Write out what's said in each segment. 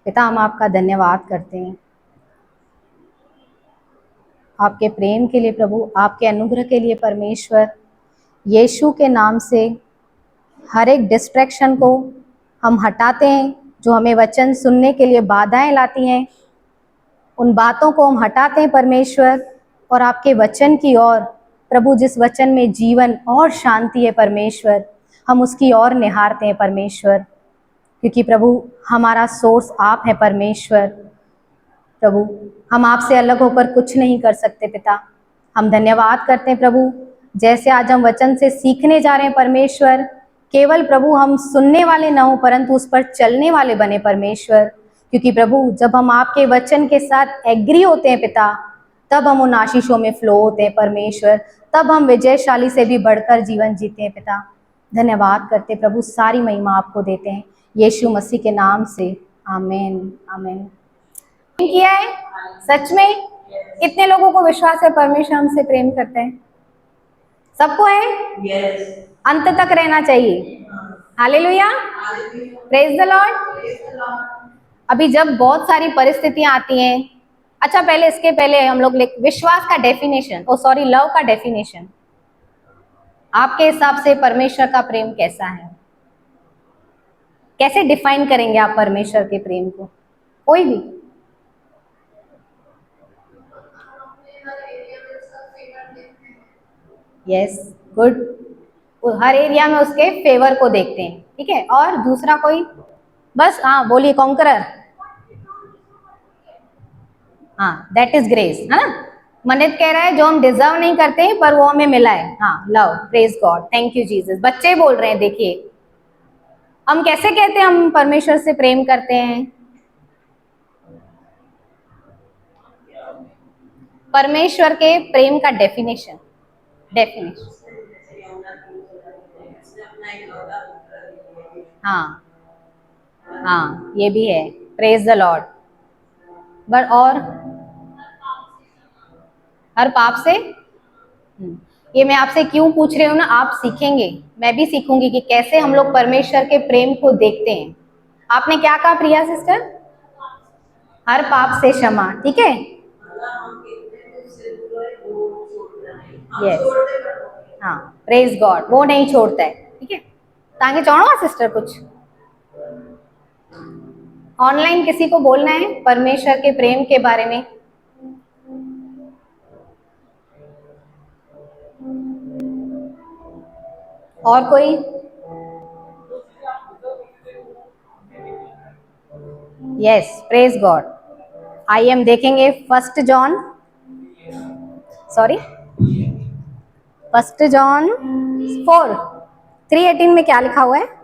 पिता, हम आपका धन्यवाद करते हैं आपके प्रेम के लिए प्रभु, आपके अनुग्रह के लिए परमेश्वर। यीशु के नाम से हर एक डिस्ट्रैक्शन को हम हटाते हैं जो हमें वचन सुनने के लिए बाधाएं लाती हैं। उन बातों को हम हटाते हैं परमेश्वर, और आपके वचन की ओर प्रभु, जिस वचन में जीवन और शांति है परमेश्वर, हम उसकी ओर निहारते हैं परमेश्वर, क्योंकि प्रभु हमारा सोर्स आप है परमेश्वर। प्रभु हम आपसे अलग होकर कुछ नहीं कर सकते पिता। हम धन्यवाद करते हैं प्रभु, जैसे आज हम वचन से सीखने जा रहे हैं परमेश्वर, केवल प्रभु हम सुनने वाले ना हो परंतु उस पर चलने वाले बने परमेश्वर। क्योंकि प्रभु जब हम आपके वचन के साथ एग्री होते हैं पिता, तब हम उन आशीषों में फ्लो होते हैं परमेश्वर, तब हम विजयशाली से भी बढ़कर जीवन जीते हैं पिता। धन्यवाद करते प्रभु, सारी महिमा आपको देते हैं यीशु मसीह के नाम से, आमीन आमीन। किया है सच में? कितने लोगों को विश्वास है परमेश्वर हमसे प्रेम करते हैं? सबको है? yes. अंत तक रहना चाहिए। Hallelujah, praise the Lord. अभी जब बहुत सारी परिस्थितियां आती हैं, अच्छा पहले इसके पहले हम लोग विश्वास का डेफिनेशन, लव का डेफिनेशन, आपके हिसाब से परमेश्वर का प्रेम कैसा है? कैसे डिफाइन करेंगे आप परमेश्वर के प्रेम को? कोई भी? Yes, good. हर एरिया में उसके फेवर को देखते हैं, ठीक है। और दूसरा कोई? बस हाँ बोलिए, कॉन्करर। हाँ, दैट इज ग्रेस, है ना। मनित कह रहा है जो हम डिजर्व नहीं करते पर वो हमें मिला है। हाँ, love, praise God, thank you Jesus. बच्चे बोल रहे हैं, देखिए हम कैसे कहते हैं हम परमेश्वर से प्रेम करते हैं? परमेश्वर के प्रेम का डेफिनेशन हाँ हाँ, ये भी है, प्रेज द लॉर्ड। बट और हर पाप से, ये मैं आपसे क्यों पूछ रही हूँ ना, आप सीखेंगे, मैं भी सीखूंगी कि कैसे हम लोग परमेश्वर के प्रेम को देखते हैं। आपने क्या कहा प्रिया सिस्टर? हर पाप से क्षमा, ठीक है। यस, हाँ, प्रेज गॉड, वो नहीं छोड़ता है, ठीक है। ताकि चौड़वा सिस्टर कुछ ऑनलाइन किसी को बोलना है परमेश्वर के प्रेम के बारे में? और कोई? Yes, praise God. I am देखेंगे फर्स्ट जॉन 4:3-18 में क्या लिखा हुआ है?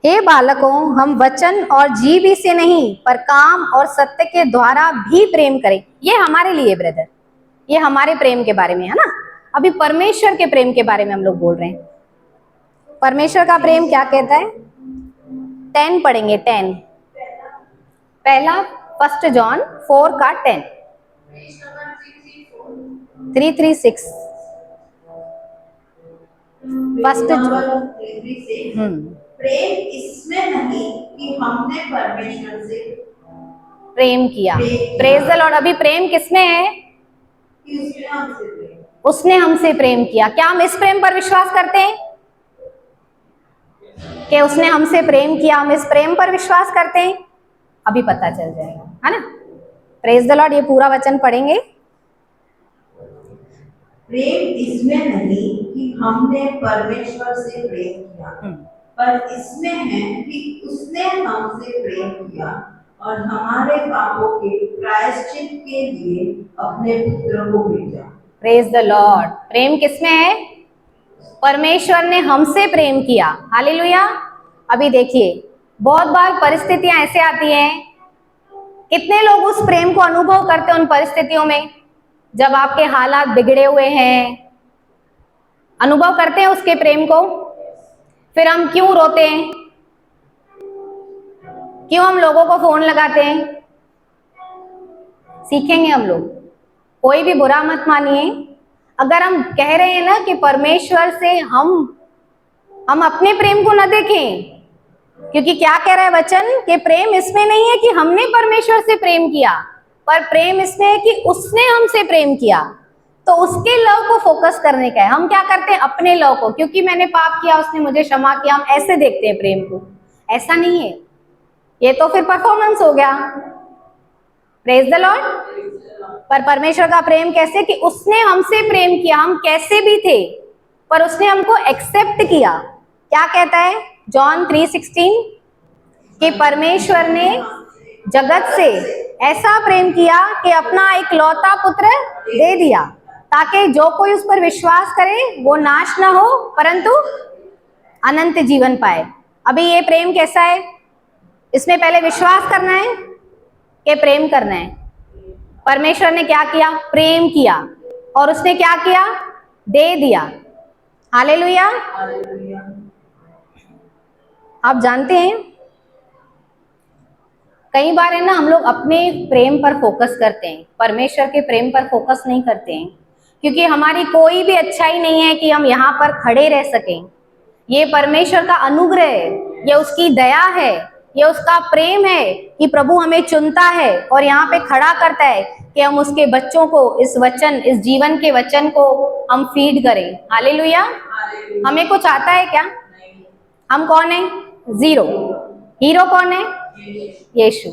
हे बालकों, हम वचन और जीभ से नहीं पर काम और सत्य के द्वारा भी प्रेम करें। ये हमारे लिए ब्रदर, ये हमारे प्रेम के बारे में है ना। अभी परमेश्वर के प्रेम के बारे में हम लोग बोल रहे हैं। परमेश्वर का प्रेम क्या कहता है? 10 पढ़ेंगे, 10 पहला 1 जॉन 4 का 10, 3:3-6 फर्स्ट प्रेम इसमें नहीं कि हमने परमेश्वर से प्रेम किया। Praise the Lord. अभी प्रेम किसमें है? उसने हमसे प्रेम किया। क्या हम इस प्रेम पर विश्वास करते हैं कि उसने हमसे प्रेम किया? हम इस प्रेम पर विश्वास करते हैं? अभी पता चल जाएगा, है ना। Praise the Lord. ये पूरा वचन पढ़ेंगे। प्रेम इसमें नहीं कि हमने परमेश्वर से प्रेम किया, पर इसमें है कि उसने हमसे प्रेम किया और हमारे पापों के प्रायश्चित के लिए अपने पुत्र को भेजा। Praise the Lord. प्रेम किसमें है? परमेश्वर ने हमसे प्रेम किया। हालेलुया। अभी देखिए, बहुत बार परिस्थितियां ऐसे आती हैं, कितने लोग उस प्रेम को अनुभव करते हैं उन परिस्थितियों में जब आपके हालात बिगड़े हुए हैं? अनुभव करते हैं उसके प्रेम को। फिर हम क्यों रोते हैं? क्यों हम लोगों को फोन लगाते हैं? सीखेंगे हम लोग। कोई भी बुरा मत मानिए। अगर हम कह रहे हैं ना कि परमेश्वर से हम अपने प्रेम को न देखें, क्योंकि क्या कह रहा है वचन कि प्रेम इसमें नहीं है कि हमने परमेश्वर से प्रेम किया, पर प्रेम इसमें है कि उसने हमसे प्रेम किया। तो उसके लव को फोकस करने का है। हम क्या करते हैं अपने लव को, क्योंकि मैंने पाप किया उसने मुझे क्षमा किया, हम ऐसे देखते हैं प्रेम को। ऐसा नहीं है, ये तो फिर परफॉर्मेंस हो गया। Praise the Lord. पर परमेश्वर का प्रेम कैसे कि उसने हमसे प्रेम किया, हम कैसे भी थे पर उसने हमको एक्सेप्ट किया। क्या कहता है जॉन 3:16 कि परमेश्वर ने जगत से ऐसा प्रेम किया कि अपना इकलौता पुत्र दे दिया, ताकि जो कोई उस पर विश्वास करे वो नाश ना हो परंतु अनंत जीवन पाए। अभी ये प्रेम कैसा है? इसमें पहले विश्वास करना है कि प्रेम करना है। परमेश्वर ने क्या किया? प्रेम किया, और उसने क्या किया? दे दिया। हालेलुया। आप जानते हैं कई बार है ना, हम लोग अपने प्रेम पर फोकस करते हैं, परमेश्वर के प्रेम पर फोकस नहीं करते हैं, क्योंकि हमारी कोई भी अच्छाई नहीं है कि हम यहाँ पर खड़े रह सकें। ये परमेश्वर का अनुग्रह है, ये उसकी दया है, ये उसका प्रेम है कि प्रभु हमें चुनता है और यहाँ पे खड़ा करता है कि हम उसके बच्चों को इस वचन, इस जीवन के वचन को हम फीड करें। हालेलुया। हमें कुछ आता है क्या? हम कौन है? जीरो। हीरो कौन है? यीशु।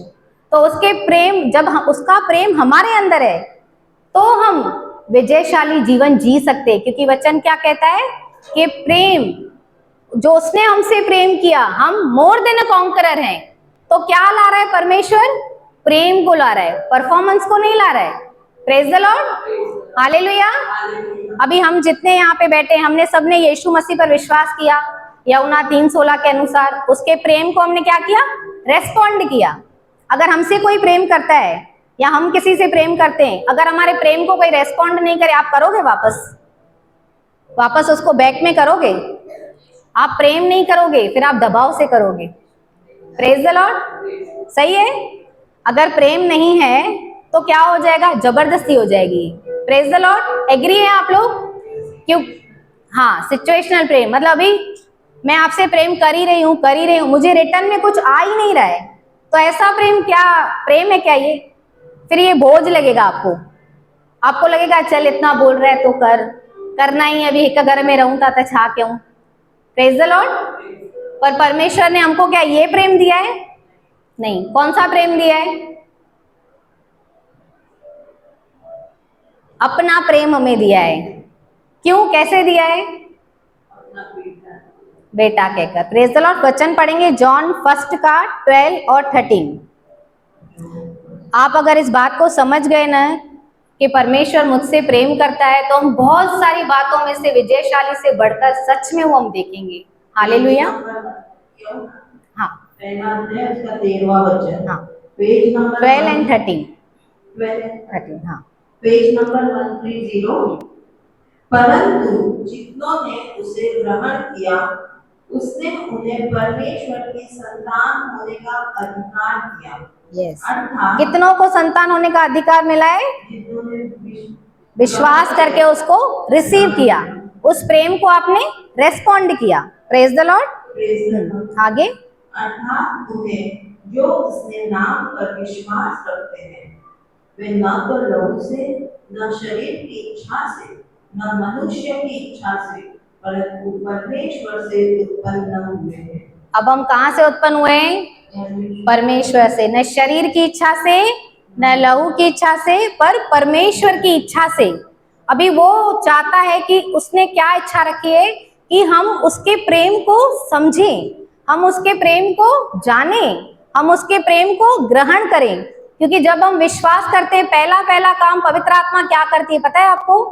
तो उसके प्रेम, जब हम, उसका प्रेम हमारे अंदर है तो हम विजयशाली जीवन जी सकते हैं, क्योंकि वचन क्या कहता है कि प्रेम, जो उसने हमसे प्रेम किया, हम मोर देन अ कॉन्करर हैं। तो क्या ला रहा है परमेश्वर? प्रेम को ला रहा है, परफॉर्मेंस को नहीं ला रहा है। Praise the lord. हालेलुया। अभी हम जितने यहाँ पे बैठे हैं, हमने सबने यीशु मसीह पर विश्वास किया। यूहन्ना 3:16 के अनुसार उसके प्रेम को हमने क्या किया? रेस्पॉन्ड किया। अगर हमसे कोई प्रेम करता है या हम किसी से प्रेम करते हैं, अगर हमारे प्रेम को कोई रेस्पॉन्ड नहीं करे, आप करोगे वापस उसको बैक में करोगे? आप प्रेम नहीं करोगे, फिर आप दबाव से करोगे। Praise the Lord. सही है। अगर प्रेम नहीं है तो क्या हो जाएगा? जबरदस्ती हो जाएगी। Praise the Lord. एग्री है आप लोग? क्यों? हाँ, सिचुएशनल प्रेम, मतलब अभी मैं आपसे प्रेम कर ही रही हूँ, मुझे रिटर्न में कुछ आ ही नहीं रहा है, तो ऐसा प्रेम क्या प्रेम है क्या ये? फिर ये बोझ लगेगा आपको लगेगा चल इतना बोल रहा है तो करना ही, अभी एक घर में रहूं था छा क्यों। Praise the Lord. पर परमेश्वर ने हमको क्या ये प्रेम दिया है? नहीं। कौन सा प्रेम दिया है? अपना प्रेम हमें दिया है। क्यों? कैसे दिया है? बेटा कहकर। Praise the Lord. वचन पढ़ेंगे जॉन 1 का 12 और 13। आप अगर इस बात को समझ गए ना कि परमेश्वर मुझसे प्रेम करता है, तो हम बहुत सारी बातों में से विजयशाली से बढ़कर सच में वो हम देखेंगे। हालेलुया। हाँ, उसका 13वां वचन। हाँ, पेज नंबर 12 and 13। 13। हाँ। Page number 130। परंतु जितनों ने उसे ग्रहण किया, उसने उन्हें परमेश्वर की संतान होने का अधिकार दिया। अर्थात कितनों को संतान होने का अधिकार मिला है? जिन्होंने विश्वास करके उसको रिसीव किया, उस प्रेम को आपने रेस्पॉन्ड किया। Praise the Lord. आगे। अर्थात उन्हें जो उसने नाम पर विश्वास रखते हैं, वे न तो लहू से, न शरीर की इच्छा से, न मनुष्य की इच्छा से, परंतु परमेश्वर से उत्पन्न हुए हैं। अब हम कहाँ से उत्पन्न हुए हैं? परमेश्वर से। न शरीर की इच्छा से, न लहू की इच्छा से, पर परमेश्वर की इच्छा से। अभी वो चाहता है कि उसने क्या इच्छा रखी है कि हम उसके प्रेम को समझें, हम उसके प्रेम को जानें, हम उसके प्रेम को ग्रहण करें। क्योंकि जब हम विश्वास करते हैं, पहला काम पवित्र आत्मा क्या करती है पता है आपको?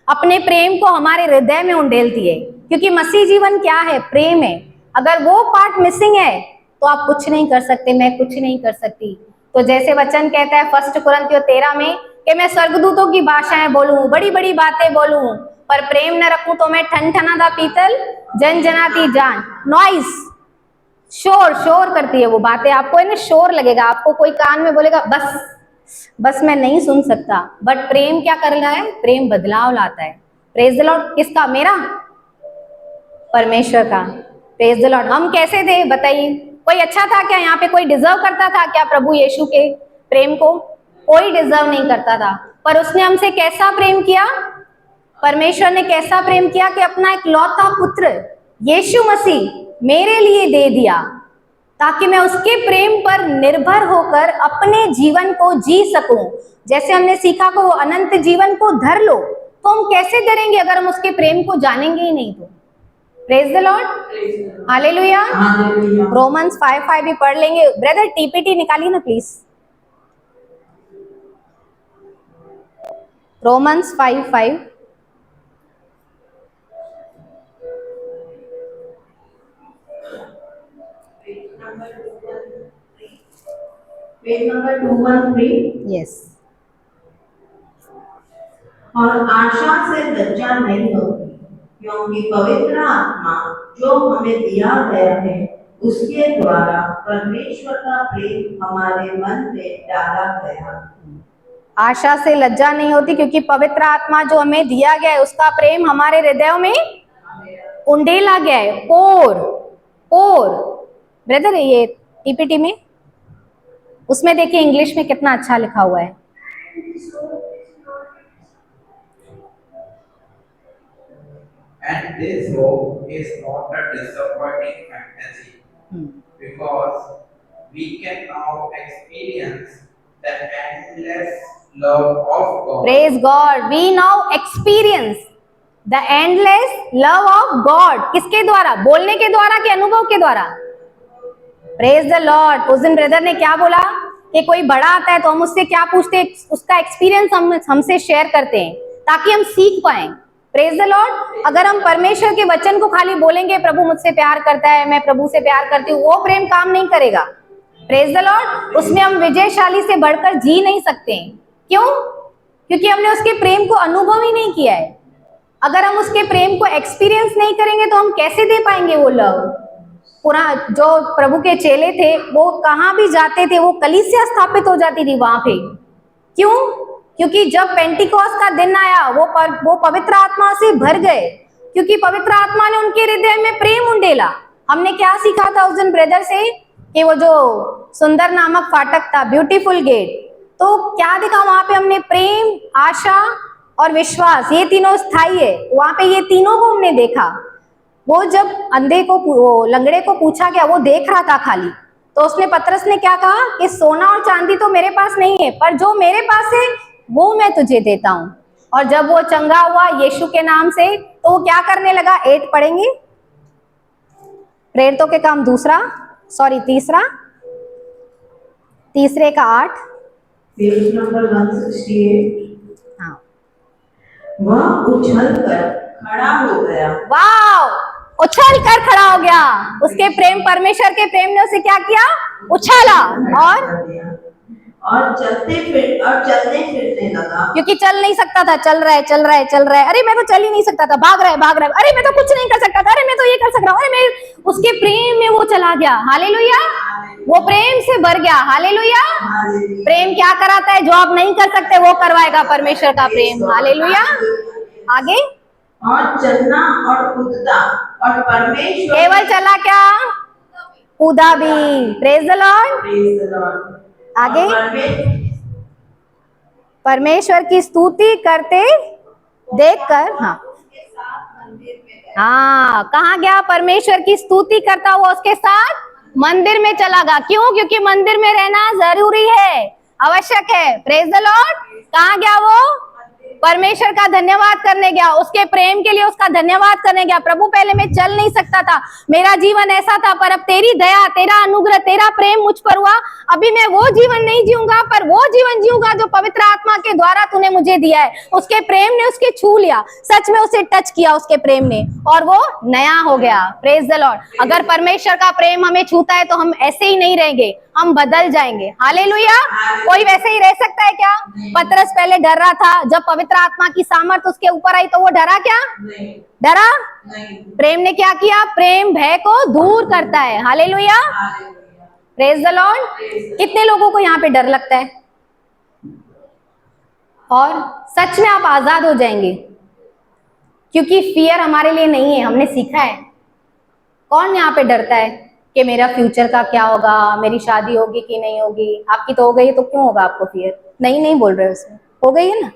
अपने प्रेम को हमारे हृदय में उंडेलती है। क्योंकि मसीह जीवन क्या है? प्रेम है। अगर वो पार्ट मिसिंग है तो आप कुछ नहीं कर सकते, मैं कुछ नहीं कर सकती। तो जैसे वचन कहता है 1 कुरिन्थियों 13 में कि मैं स्वर्गदूतों की भाषाएं बोलूं, बड़ी बड़ी बातें बोलूं, पर प्रेम न रखूं तो मैं ठनठनाता पीतल, जनजनाती जान। नॉइस, शोर करती है वो बातें। आपको है ना शोर लगेगा, आपको कोई कान में बोलेगा बस मैं नहीं सुन सकता। बट प्रेम क्या कर रहा है? प्रेम बदलाव लाता है। Praise the Lord. किसका? मेरा? परमेश्वर का। Praise the Lord. हम कैसे थे बताइए? कोई अच्छा था क्या यहाँ पे? कोई डिजर्व करता था क्या प्रभु यीशु के प्रेम को? कोई डिजर्व नहीं करता था, पर उसने हमसे कैसा प्रेम किया? परमेश्वर ने कैसा प्रेम किया कि अपना एक लौता पुत्र यीशु मसीह मेरे लिए दे दिया, ताकि मैं उसके प्रेम पर निर्भर होकर अपने जीवन को जी सकूं। जैसे हमने सीखा को अनंत जीवन को धर लो, तो हम कैसे धरेंगे अगर हम उसके प्रेम को जानेंगे ही नहीं तो? Praise the lord, hallelujah. Romans 5:5 भी पढ़ लेंगे। ब्रदर टीपीटी निकालिए ना please. Romans 5:5। Page number 213। Yes. और आशा से लज्जा नहीं होती, क्योंकि पवित्र आत्मा जो हमें दिया गया है उसके द्वारा परमेश्वर का प्रेम हमारे मन में डाला गया। आशा से लज्जा नहीं होती, क्योंकि पवित्र आत्मा जो हमें दिया गया है उसका प्रेम हमारे हृदयों में उंडेला गया है। पोर ब्रदर, ये टीपीटी में उसमें देखिए इंग्लिश में कितना अच्छा लिखा हुआ है। And this hope is not a disappointing fantasy, because we can now experience the endless love of God. Praise God. We now experience the endless love of God. किसके द्वारा? बोलने के द्वारा कि अनुभव के द्वारा? Praise the Lord. उस दिन ब्रदर ने क्या बोला कि कोई बड़ा आता है तो हम उससे क्या पूछते हैं? उसका एक्सपीरियंस हमसे शेयर करते हैं ताकि हम सीख पाएं। Praise the Lord. अगर हम परमेश्वर के वचन को खाली बोलेंगे प्रभु मुझसे प्यार करता है, मैं प्रभु से प्यार करती हूँ, वो प्रेम काम नहीं करेगा। Praise the Lord. उसमें हम विजयशाली से बढ़कर जी नहीं सकते। क्यों? क्योंकि हमने उसके प्रेम को अनुभव ही नहीं किया है। अगर हम उसके प्रेम को एक्सपीरियंस नहीं करेंगे तो हम कैसे दे पाएंगे वो लव? पूरा जो प्रभु के चेले थे वो कहाँ भी जाते थे वो कलीसिया स्थापित हो जाती थी वहां पे। क्यों? क्योंकि जब पेंटिकॉस्ट का दिन आया वो पवित्र आत्मा से भर गए, क्योंकि पवित्र आत्मा ने उनके हृदय में प्रेम उंडेला। हमने क्या सीखा था उस दिन ब्रदर से कि वो जो सुंदर नामक फाटक था, ब्यूटीफुल गेट, तो क्या देखा वहां पे हमने? प्रेम, आशा और विश्वास, ये तीनों स्थायी है। वहां पे ये तीनों को हमने देखा। वो जब अंधे को, लंगड़े को पूछा गया, वो देख रहा था खाली, तो उसने पतरस ने क्या कहा कि सोना और चांदी तो मेरे पास नहीं है, पर जो मेरे पास है वो मैं तुझे देता हूं। और जब वो चंगा हुआ यीशु के नाम से, तो वो क्या करने लगा? 8 पढ़ेंगे, प्रेरितों के काम तीसरे का 8, पेज नंबर 168। हाँ। वह उछल कर खड़ा हो गया। वाह! उछल कर खड़ा हो गया। उसके प्रेम, परमेश्वर के प्रेम ने उसे क्या किया? उछाला और चलते फिरने लगा। क्योंकि चल नहीं सकता था, चल रहा है। अरे मैं तो चल ही नहीं सकता था, भाग रहा है। अरे मैं तो कुछ नहीं कर सकता था, अरे मैं तो ये कर सकता हूँ, अरे मैं उसके प्रेम में वो चला गया। हालेलुया। वो प्रेम से भर गया। हालेलुया। प्रेम क्या कराता है? जो आप नहीं कर सकते वो करवाएगा परमेश्वर का प्रेम। हालेलुया। आगे। और चलना और कूदता और परमेश्वर केवल चला क्या? कूदा भी। Praise the Lord. आगे। परमेश्वर की स्तुति करते देखकर, हाँ, कहाँ गया? परमेश्वर की स्तुति करता हुआ उसके साथ मंदिर में चला गया। क्यों? क्योंकि मंदिर में रहना जरूरी है, आवश्यक है। Praise the Lord. कहाँ गया वो? परमेश्वर का धन्यवाद करने गया, उसके प्रेम के लिए उसका धन्यवाद करने गया। प्रभु पहले मैं चल नहीं सकता था, मेरा जीवन ऐसा था, पर अब तेरी दया, तेरा अनुग्रह, तेरा प्रेम मुझ पर हुआ। अभी मैं वो जीवन नहीं जीऊंगा, पर वो जीवन जीऊंगा जो पवित्र आत्मा के द्वारा तूने मुझे दिया है। उसके प्रेम ने उसके छू लिया, सच में उसे टच किया उसके प्रेम ने, और वो नया हो गया। Praise the Lord. अगर परमेश्वर का प्रेम हमें छूता है तो हम ऐसे ही नहीं रहेंगे, हम बदल जाएंगे। हालेलुया। कोई वैसे ही रह सकता है क्या? पतरस पहले डर रहा था, जब पवित्र आत्मा की सामर्थ उसके ऊपर आई तो वो डरा क्या? डरा नहीं। प्रेम ने क्या किया? प्रेम भय को दूर करता है। हालेलुया। Praise the Lord. कितने लोगों को यहाँ पे डर लगता है? और सच में आप आजाद हो जाएंगे, क्योंकि फियर हमारे लिए नहीं है। हमने सीखा है। कौन यहाँ पे डरता है कि मेरा फ्यूचर का क्या होगा, मेरी शादी होगी कि नहीं होगी। आपकी तो हो गई है तो क्यों होगा आपको फियर? नहीं बोल रहे उसमें, हो गई है ना।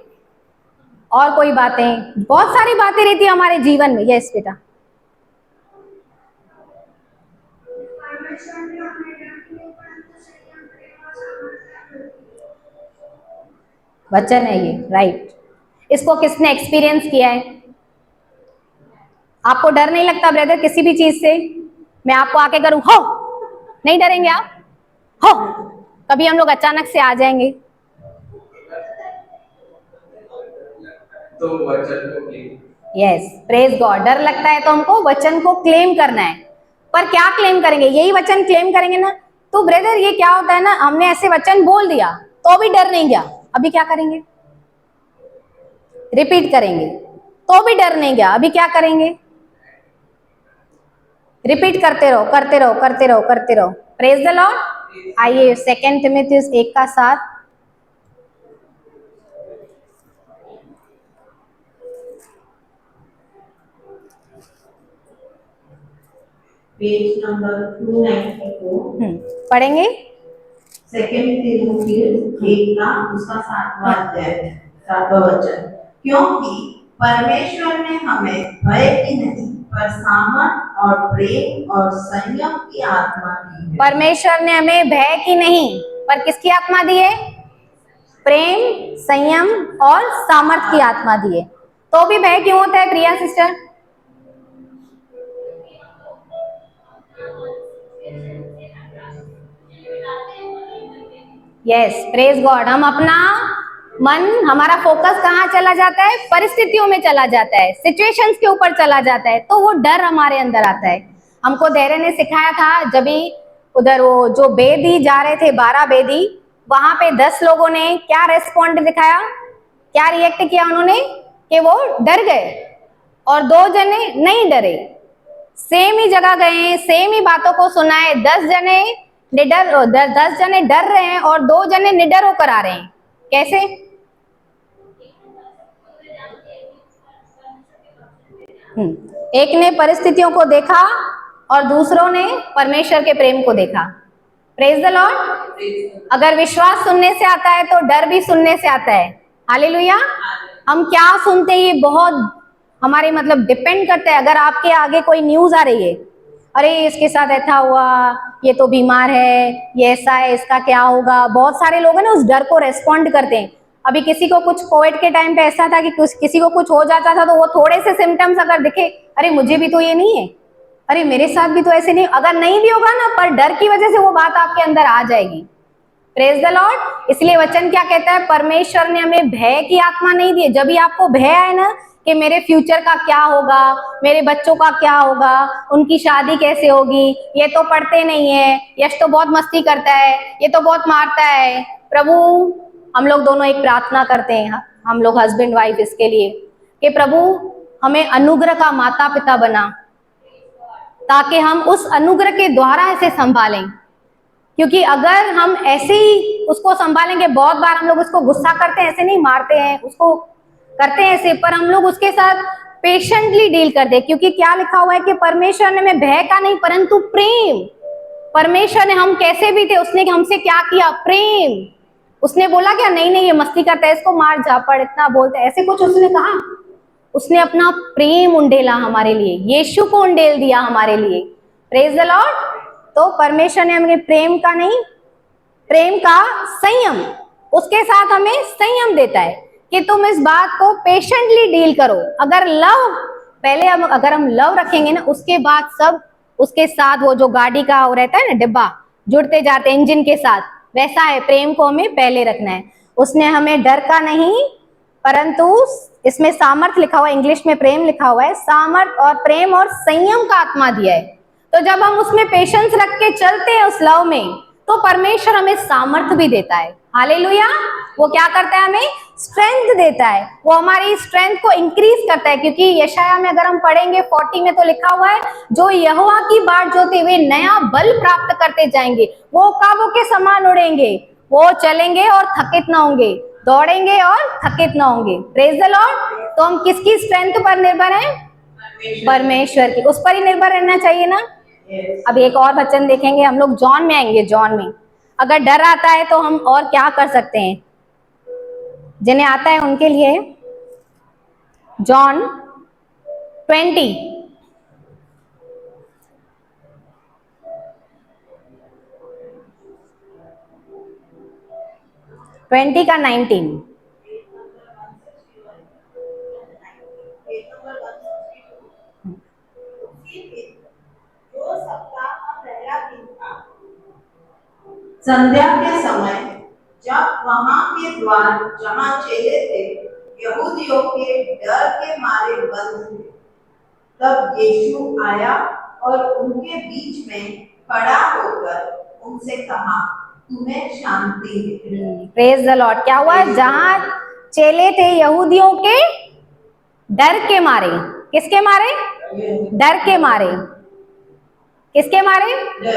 और कोई बातें, बहुत सारी बातें रहती है हमारे जीवन में। यस बेटा। वचन है ये, राइट। इसको किसने एक्सपीरियंस किया है? आपको डर नहीं लगता ब्रदर किसी भी चीज से? मैं आपको आके करूं हो, नहीं डरेंगे आप? हो, कभी हम लोग अचानक से आ जाएंगे तो वचन को क्लेम। Yes, praise God. डर लगता है तो हमको वचन को क्लेम करना है। पर क्या क्लेम करेंगे? यही वचन क्लेम करेंगे ना। तो ब्रदर ये क्या होता है ना, हमने ऐसे वचन बोल दिया तो भी डर नहीं गया, अभी क्या करेंगे? रिपीट करेंगे तो भी डर नहीं गया, अभी क्या करेंगे? रिपीट करते रहो, करते रहो, करते रहो, करते रहो। Praise the Lord. आइए 2 तिमुथियुस 1:7। पेज नंबर 294, पढ़ेंगे। सेकंड तिमुथियुस 1 का उसका 7वां अध्याय, 7वां वचन। क्योंकि परमेश्वर ने हमें भय की नहीं पर सामर्थ और प्रेम और संयम की आत्मा दी है। परमेश्वर ने हमें भय की नहीं पर किसकी आत्मा दी है? प्रेम, संयम और सामर्थ की आत्मा दी है। तो भी भय क्यों होता है प्रिया सिस्टर? Yes, praise God. हम अपना मन, हमारा फोकस कहाँ चला जाता है? परिस्थितियों में चला जाता है, सिचुएशंस के ऊपर चला जाता है, तो वो डर हमारे अंदर आता है। हमको धैर्य ने सिखाया था, जब भी उधर वो जो बेदी जा रहे थे, 12 बेदी, वहां पे 10 लोगों ने क्या रेस्पॉन्ड दिखाया, क्या रिएक्ट किया उन्होंने? कि वो डर गए और 2 जने नहीं डरे। सेम ही जगह गए, सेम ही बातों को सुना है, 10 जने निडर, 10 जने डर रहे हैं और 2 जने निडर होकर आ रहे हैं। कैसे? एक ने परिस्थितियों को देखा और दूसरों ने परमेश्वर के प्रेम को देखा। Praise the Lord. अगर विश्वास सुनने से आता है तो डर भी सुनने से आता है। हालेलुया। हम क्या सुनते हैं ये बहुत हमारे मतलब डिपेंड करता है। अगर आपके आगे कोई न्यूज आ रही है, अरे इसके साथ ऐसा हुआ, ये तो बीमार है, ये ऐसा है, इसका क्या होगा, बहुत सारे लोग हैं ना उस डर को रेस्पॉन्ड करते हैं। अभी किसी को कुछ कोविड के टाइम पे ऐसा था कि किसी को कुछ हो जाता था तो वो थोड़े से सिम्टम्स अगर दिखे, अरे मुझे भी तो ये नहीं है, अरे मेरे साथ भी तो ऐसे नहीं, अगर नहीं भी होगा ना पर डर की वजह से वो बात आपके अंदर आ जाएगी। Praise the Lord. इसलिए वचन क्या कहता है? परमेश्वर ने हमें भय की आत्मा नहीं दी है। जब भी आपको भय आए ना कि मेरे फ्यूचर का क्या होगा, मेरे बच्चों का क्या होगा, उनकी शादी कैसे होगी, ये तो पढ़ते नहीं है, यश तो बहुत मस्ती करता है, ये तो बहुत मारता है। प्रभु, हम लोग दोनों एक प्रार्थना करते हैं, हम लोग हस्बैंड वाइफ, इसके लिए कि प्रभु हमें अनुग्रह का माता पिता बना, ताकि हम उस अनुग्रह के द्वारा इसे संभालें। क्योंकि अगर हम ऐसे ही उसको संभालेंगे, बहुत बार हम लोग उसको गुस्सा करते हैं, ऐसे नहीं मारते हैं, उसको करते हैं ऐसे, पर हम लोग उसके साथ पेशेंटली डील करते हैं। क्योंकि क्या लिखा हुआ है कि परमेश्वर ने हमें भय का नहीं परंतु प्रेम। परमेश्वर ने, हम कैसे भी थे, उसने हमसे क्या किया? प्रेम। उसने बोला क्या? नहीं नहीं ये मस्ती करता है, इसको मार झापड़, इतना बोलता है, ऐसे कुछ उसने कहा? उसने अपना प्रेम उंडेला हमारे लिए, यीशु को उंडेल दिया हमारे लिए। Praise the Lord. तो परमेश्वर ने हमें प्रेम का नहीं, प्रेम का संयम, उसके साथ हमें संयम देता है कि तुम इस बात को पेशेंटली डील करो। अगर लव, पहले अगर हम लव रखेंगे ना, उसके बाद सब उसके साथ, वो जो गाड़ी का वो रहता है ना डिब्बा, जुड़ते जाते इंजन के साथ, वैसा है प्रेम को हमें पहले रखना है। उसने हमें डर का नहीं परंतु, इसमें सामर्थ लिखा हुआ है, इंग्लिश में प्रेम लिखा हुआ है, सामर्थ और प्रेम और संयम का आत्मा दिया है। तो जब हम उसमें पेशेंस रख के चलते हैं उस लव में, तो परमेश्वर हमें सामर्थ भी देता है। हालेलुया। वो क्या करता है? हमें स्ट्रेंथ देता है, वो हमारी स्ट्रेंथ को इंक्रीज करता है। क्योंकि यशाया में अगर हम पढ़ेंगे 40 में तो लिखा हुआ है, जो यहोवा की बाट जोते हुए नया बल प्राप्त करते जाएंगे, वो काबों के समान उड़ेंगे, वो चलेंगे और थकित ना होंगे, दौड़ेंगे और थकित ना होंगे। Praise the Lord. तो हम किसकी स्ट्रेंथ पर निर्भर हैं? परमेश्वर की। उस पर ही निर्भर रहना चाहिए ना। Yes. अब एक और वचन देखेंगे, हम लोग जॉन में आएंगे। जॉन में अगर डर आता है तो हम और क्या कर सकते हैं, जिन्हें आता है उनके लिए। जॉन 20 20 का 19। Page number 162। उसी दिन, जो सप्ताह का पहला दिन था, संध्या के समय, जब वहां के द्वार जहां चेले थे यहूदियों के डर के मारे बंद थे, तब यीशु आया और उनके बीच में खड़ा होकर उनसे कहा, तुम्हें शांति हो। Praise the Lord. क्या हुआ? जहां चेले थे यहूदियों के डर के मारे, किसके मारे? डर के मारे। किसके मारे?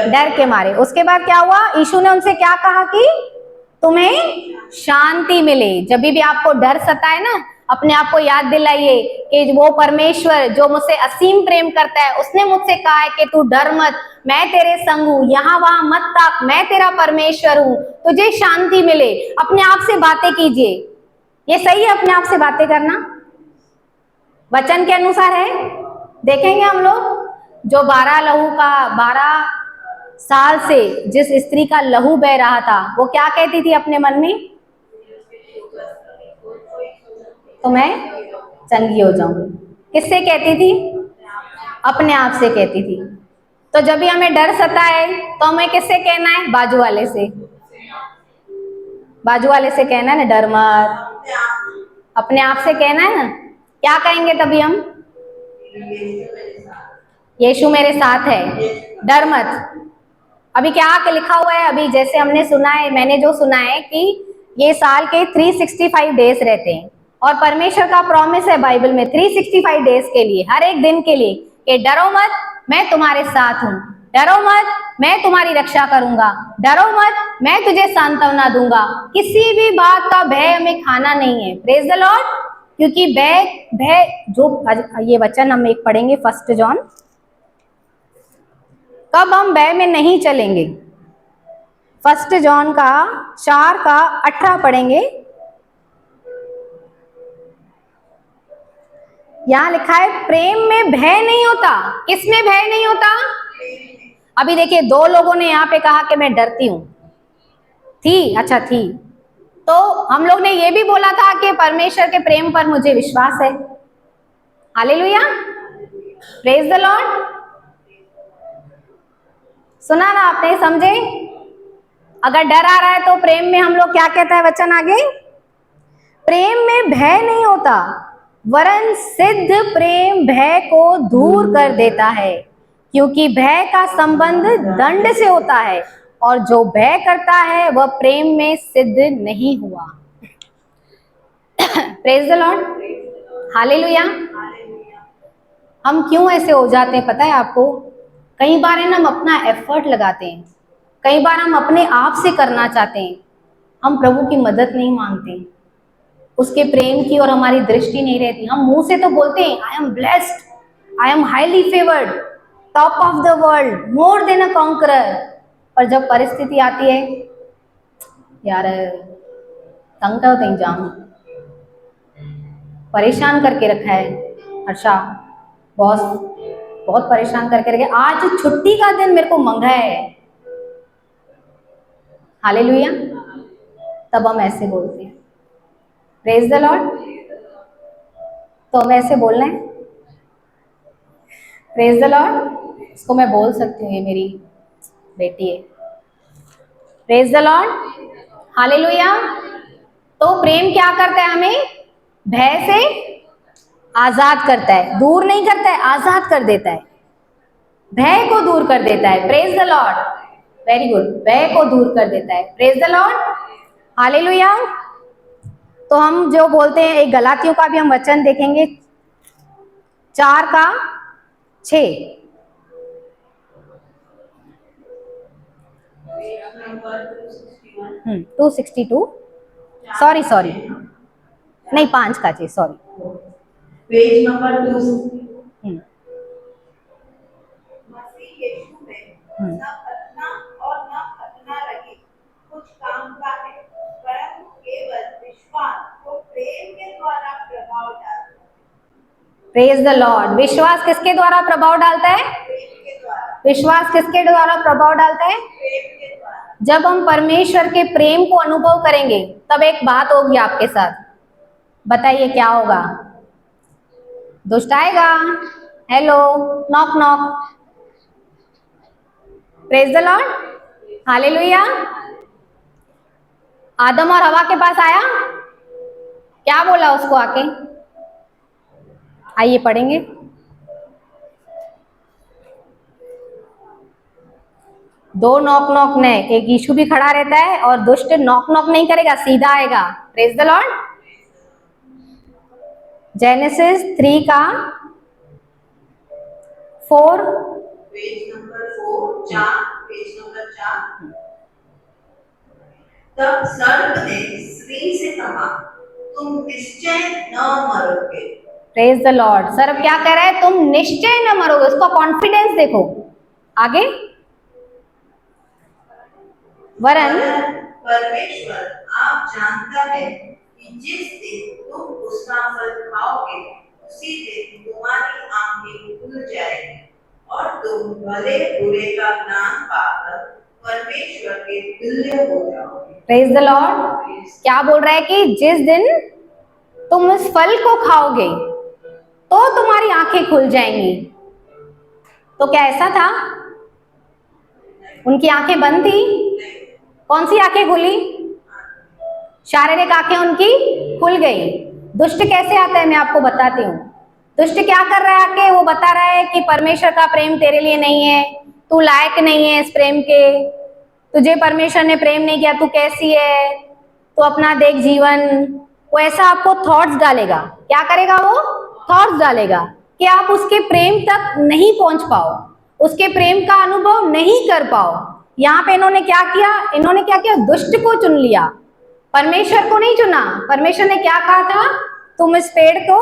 डर के मारे। उसके बाद क्या हुआ? यीशु ने उनसे क्या कहा कि तुम्हें शांति मिले। जब भी आपको डर सताए ना, अपने आप को याद दिलाइए कि वो परमेश्वर जो मुझसे असीम प्रेम करता है, उसने मुझसे कहा है कि तू डर मत, मैं तेरे संग हूं, यहाँ वहां मत ताक, मैं तेरा परमेश्वर हूं, तुझे शांति मिले। अपने आप से बातें कीजिए। ये सही है अपने आप से बातें करना, वचन के अनुसार है। देखेंगे हम लोग, जो 12 साल से जिस स्त्री का लहू बह रहा था, वो क्या कहती थी अपने मन में? तो मैं चंगी हो जाऊंगी। किससे कहती थी? अपने आप से कहती थी। तो जब भी हमें डर सताए तो हमें किससे कहना है? बाजू वाले से। बाजू वाले से कहना है ना, डर मत। अपने आप से कहना है ना। क्या कहेंगे तभी हम? यीशु मेरे साथ है, डर मत। अभी क्या आके लिखा हुआ है, अभी जैसे हमने सुना है, मैंने जो सुना है कि ये साल के 365 डेज रहते हैं, और परमेश्वर का प्रॉमिस है बाइबल में 365 डेज के लिए, हर एक दिन के लिए, कि डरो मत, मैं तुम्हारे साथ हूं, डरो मत, मैं तुम्हारी रक्षा करूंगा, डरो मत, मैं तुझे सांत्वना दूंगा। किसी भी बात का भय हमें खाना नहीं है। Praise the Lord. क्योंकि भय भय जो ये वचन हम एक पढ़ेंगे, 1 जॉन। कब हम भय में नहीं चलेंगे? 1 जॉन का 4 का 18 पढ़ेंगे। यहां लिखा है, प्रेम में भय नहीं होता। किसमें भय नहीं होता? अभी देखिए, 2 लोगों ने यहाँ पे कहा कि मैं डरती हूं। थी, अच्छा थी। तो हम लोग ने ये भी बोला था कि परमेश्वर के प्रेम पर मुझे विश्वास है। Hallelujah, praise the Lord. सुना ना आपने? समझे? अगर डर आ रहा है तो प्रेम में हम लोग क्या कहता है वचन आगे? प्रेम में भय नहीं होता, वरन सिद्ध प्रेम भय को दूर कर देता है, क्योंकि भय का संबंध दंड से होता है, और जो भय करता है वह प्रेम में सिद्ध नहीं हुआ। Praise the lord, hallelujah. हम क्यों ऐसे हो जाते हैं पता है आपको? कई बार है ना, हम अपना एफर्ट लगाते हैं, कई बार हम अपने आप से करना चाहते हैं, हम प्रभु की मदद नहीं मांगते, उसके प्रेम की और हमारी दृष्टि नहीं रहती। हम मुंह से तो बोलते हैं, I am blessed, I am highly favoured, top of the world, more than a conqueror, पर जब परिस्थिति आती है, यार तंग तो नहीं जाऊं, परेशान करके रखा है हर्षा, बॉस बहुत परेशान करके रखे, आज छुट्टी का दिन मेरे को मंगा है। हालेलुया। तब हम ऐसे बोलते हैं। Praise the Lord. तो हमें ऐसे बोलना है। Praise the Lord. इसको मैं बोल सकती हूँ, ये मेरी बेटी है। Praise the lord, hallelujah. तो प्रेम क्या करता है? हमें भय से आजाद करता है, दूर नहीं करता है, आजाद कर देता है, भय को दूर कर देता है। Praise the Lord, very good, भय को दूर कर देता है। Praise the lord, hallelujah. तो हम जो बोलते हैं, एक गलातियों का भी हम वचन देखेंगे, 4 का 6। 262, सॉरी नहीं, 5 का 6, सॉरी। Page number 2। मसीह यीशु न खतना और न खतना रहे कुछ काम का है, परंतु केवल विश्वास को प्रेम के द्वारा प्रभाव डालता है। Praise the Lord. विश्वास किसके द्वारा प्रभाव डालता है? प्रेम के द्वारा। विश्वास किसके द्वारा प्रभाव डालता है? प्रेम के द्वारा। जब हम परमेश्वर के प्रेम को अनुभव करेंगे तब एक बात होगी आपके साथ, बताइए क्या होगा? दुष्ट आएगा। Hello, knock knock. Praise the lord, hallelujah. आदम और हवा के पास आया, क्या बोला उसको आके? आइए पढ़ेंगे। दो नॉक नॉक ने, एक यीशु भी खड़ा रहता है और दुष्ट नॉक नॉक नहीं करेगा, सीधा आएगा। Praise the Lord. जेनेसिस 3 का 4, पेज नंबर 4, पेज नंबर 4। तब सर्प ने स्त्री से कहा, तुम निश्चय न मरोगे। Praise the lord. सर्प क्या कह रहा है? तुम निश्चय न मरोगे। उसका कॉन्फिडेंस देखो। आगे, वरन परमेश्वर आप जानता है कि जिस दिन तुम उसका फल खाओगे उसी दिन तुम्हारी आंखें खुल जाएंगी और तुम भले बुरे का ज्ञान पाकर परमेश्वर के तुल्य हो जाओगे। Praise the Lord. क्या बोल रहा है कि जिस दिन तुम उस फल को खाओगे तो तुम्हारी आंखें खुल जाएंगी। तो क्या ऐसा था? उनकी आंखें बंद थी? कौन सी आंखें खुली? शारीरिक आंखें उनकी खुल गई। दुष्ट कैसे आता है मैं आपको बताती हूँ। दुष्ट क्या कर रहा है आके? वो बता रहा है कि परमेश्वर का प्रेम तेरे लिए नहीं है, तू लायक नहीं है इस प्रेम के, तुझे परमेश्वर ने प्रेम नहीं किया, तू कैसी है, तो अपना देख जीवन। वो ऐसा आपको थॉट्स डालेगा। क्या करेगा वो? थॉट्स डालेगा कि आप उसके प्रेम तक नहीं पहुंच पाओ, उसके प्रेम का अनुभव नहीं कर पाओ। यहाँ पे इन्होंने क्या किया? इन्होंने क्या किया? दुष्ट को चुन लिया, परमेश्वर को नहीं चुना। परमेश्वर ने क्या कहा था? तुम इस पेड़ को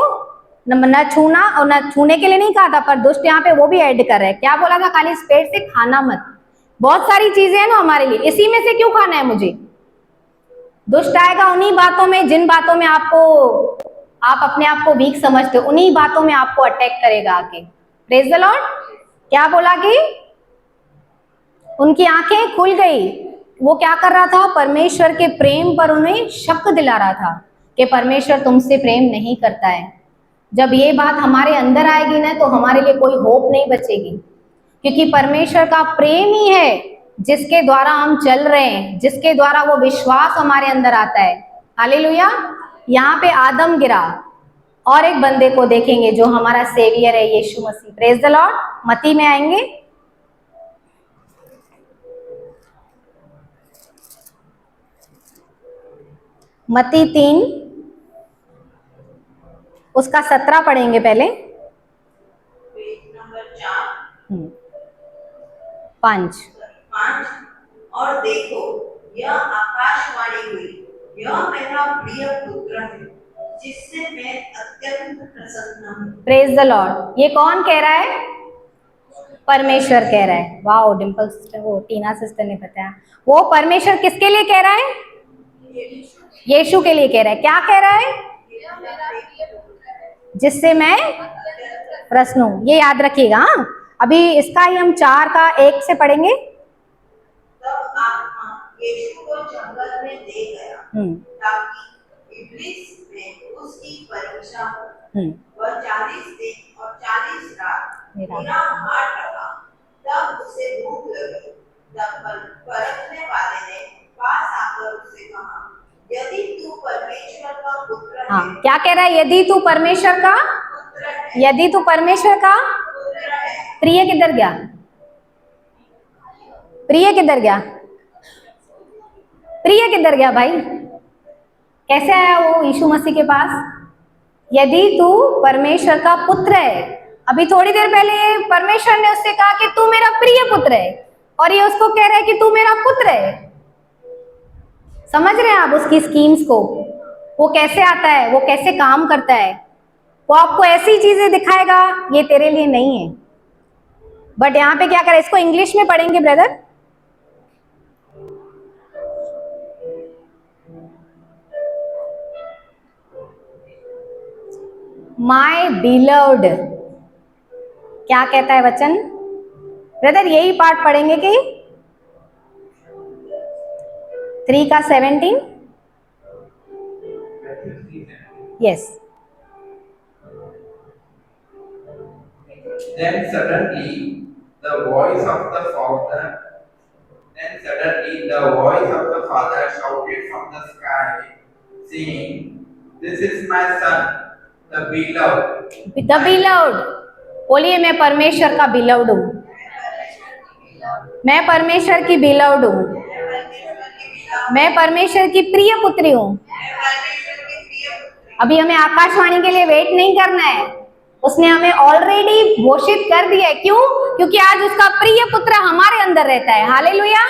न छूना, और न छूने के लिए नहीं कहा था, पर दुष्ट यहाँ पे वो भी ऐड कर रहे हैं। क्या बोला था? खाली इस पेड़ से खाना मत। बहुत सारी चीजें हैं ना हमारे लिए, इसी में से क्यों खाना है मुझे? दुष्ट आएगा उन्हीं बातों में, जिन बातों में आप अपने आप को वीक समझते हो, उन्हीं बातों में आपको अटैक करेगा आके। Praise the Lord. क्या बोला कि उनकी आंखें खुल गई। वो क्या कर रहा था? परमेश्वर के प्रेम पर उन्हें शक दिला रहा था कि परमेश्वर तुमसे प्रेम नहीं करता है। जब ये बात हमारे अंदर आएगी ना तो हमारे लिए कोई होप नहीं बचेगी, क्योंकि परमेश्वर का प्रेम ही है जिसके द्वारा हम चल रहे हैं, जिसके द्वारा वो विश्वास हमारे अंदर आता है। हालेलुया। यहाँ पे आदम गिरा और एक बंदे को देखेंगे जो हमारा सेवियर है, यीशु मसीह। Praise the lord. मत्ती में आएंगे, मत्ती 3 उसका 17 पढ़ेंगे पहले। Page number 4, 5। और देखो यह आकाशवाणी हुई, यह मेरा प्रिय पुत्र है जिससे मैं अत्यंत प्रसन्न हूँ। Praise the Lord. ये कौन कह रहा है? परमेश्वर कह रहा है। वाओ, डिम्पल सिस्टर, वो टीना सिस्टर ने बताया। वो परमेश्वर किसके लिए कह रहा है? यीशु के लिए कह रहा है। क्या कह रहा है? जिससे मैं प्रसन्न हूं। ये याद रखिएगा। हाँ, अभी इसका ही हम 4 का 1 से पढ़ेंगे। तब आत्मा यीशु को जंगल में ले गया ताकि इब्लीस में उसकी परीक्षा हो। वह 40 दिन और 40 रात निराहार रहा। तब उसे भूख लगी। तब परखने वाले ने पास आकर उससे कहा, यदि तू परमेश्वर का पुत्र है। हाँ, क्या कह रहा है? यदि तू परमेश्वर का पुत्र है, यदि तू परमेश्वर का पुत्र है। प्रिय किधर गया? प्रिय किधर गया? प्रिय किधर गया भाई? कैसे आया वो यीशु मसीह के पास? यदि तू परमेश्वर का पुत्र है। अभी थोड़ी देर पहले परमेश्वर ने उससे कहा कि तू मेरा प्रिय पुत्र है, और ये उसको कह रहा है कि तू मेरा पुत्र है। समझ रहे हैं आप उसकी स्कीम्स को? वो कैसे आता है, वो कैसे काम करता है। वो आपको ऐसी चीजें दिखाएगा, ये तेरे लिए नहीं है, बट यहाँ पे क्या करें, इसको इंग्लिश में पढ़ेंगे ब्रदर। माय बिलव्ड, क्या कहता है वचन ब्रदर? यही पार्ट पढ़ेंगे कि 3 का 17? Yes. Then suddenly the voice of the father Then suddenly the voice of the father shouted from the sky, saying, "This is my son, the beloved." The beloved, बोलिए मैं परमेश्वर का बिलव्ड हूँ, मैं परमेश्वर की बिलव्ड हूँ, मैं परमेश्वर की प्रिय पुत्री हूँ। अभी हमें आकाशवाणी के लिए वेट नहीं करना है, उसने हमें ऑलरेडी घोषित कर दिया है। क्यों? क्योंकि आज उसका प्रिय पुत्र हमारे अंदर रहता है। हालेलुया।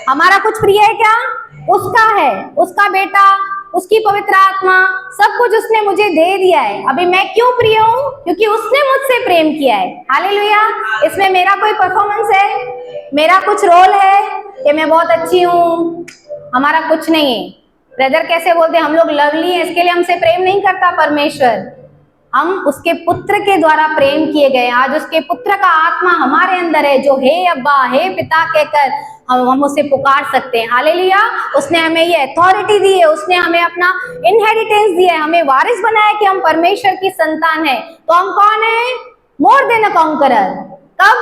हमारा कुछ प्रिय है क्या? उसका है, उसका बेटा, उसकी पवित्र आत्मा, सब कुछ उसने मुझे दे दिया है। अभी मैं क्यों प्रिय हूँ? क्योंकि उसने मुझसे प्रेम किया है। हालेलुया। इसमें मेरा कोई परफॉर्मेंस है, मेरा कुछ रोल है कि मैं बहुत अच्छी हूँ? हमारा कुछ नहीं है। ब्रदर कैसे बोलते हैं हम लोग लवली हैं, इसके लिए हमसे प्रेम नहीं करता परमेश्वर, हम उसके पुत्र के द्वारा प्रेम किए गए। आज उसके पुत्र का आत्मा हमारे अंदर है, जो हे अब्बा, हे पिता कहकर हम उसे पुकार सकते हैं। हालेलुया। उसने हमें ये अथॉरिटी दी है, उसने हमें अपना इनहेरिटेंस दिया है, हमें वारिस बनाया कि हम परमेश्वर की संतान है। तो हम कौन है? मोर देन अ कॉन्करर। कब?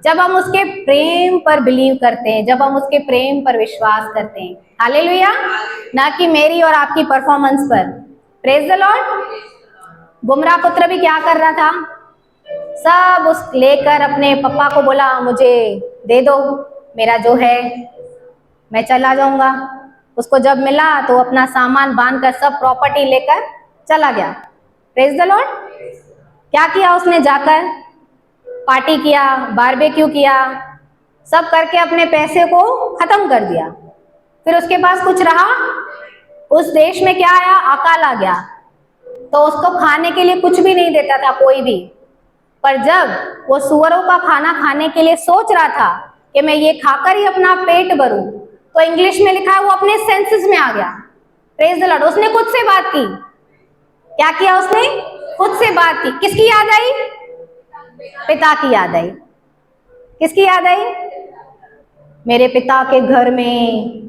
जब हम उसके प्रेम पर बिलीव करते हैं, जब हम उसके प्रेम पर विश्वास करते हैं। हालेलुया। ना कि मेरी और आपकी परफॉर्मेंस पर। Praise the Lord. गुमराह पुत्र भी क्या कर रहा था? सब उस लेकर अपने पापा को बोला मुझे दे दो, मेरा जो है मैं चला जाऊंगा। उसको जब मिला तो अपना सामान बांधकर सब प्रॉपर्टी लेकर चला गया। Praise the Lord. क्या किया उसने? जाकर पार्टी किया, बारबेक्यू किया, सब करके अपने पैसे को खत्म कर दिया। फिर उसके पास कुछ रहा? उस देश में क्या आया? अकाल आ गया, तो उसको खाने के लिए कुछ भी नहीं देता था कोई भी। पर जब वो सुअरों का खाना खाने के लिए सोच रहा था कि मैं ये खाकर ही अपना पेट भरूं, तो इंग्लिश में लिखा है वो अपने सेंसेस में आ गया। Praise the Lord. उसने खुद से बात की। क्या किया उसने? खुद से बात की। किसकी याद आई? पिता की याद आई। किसकी याद आई? मेरे पिता के घर में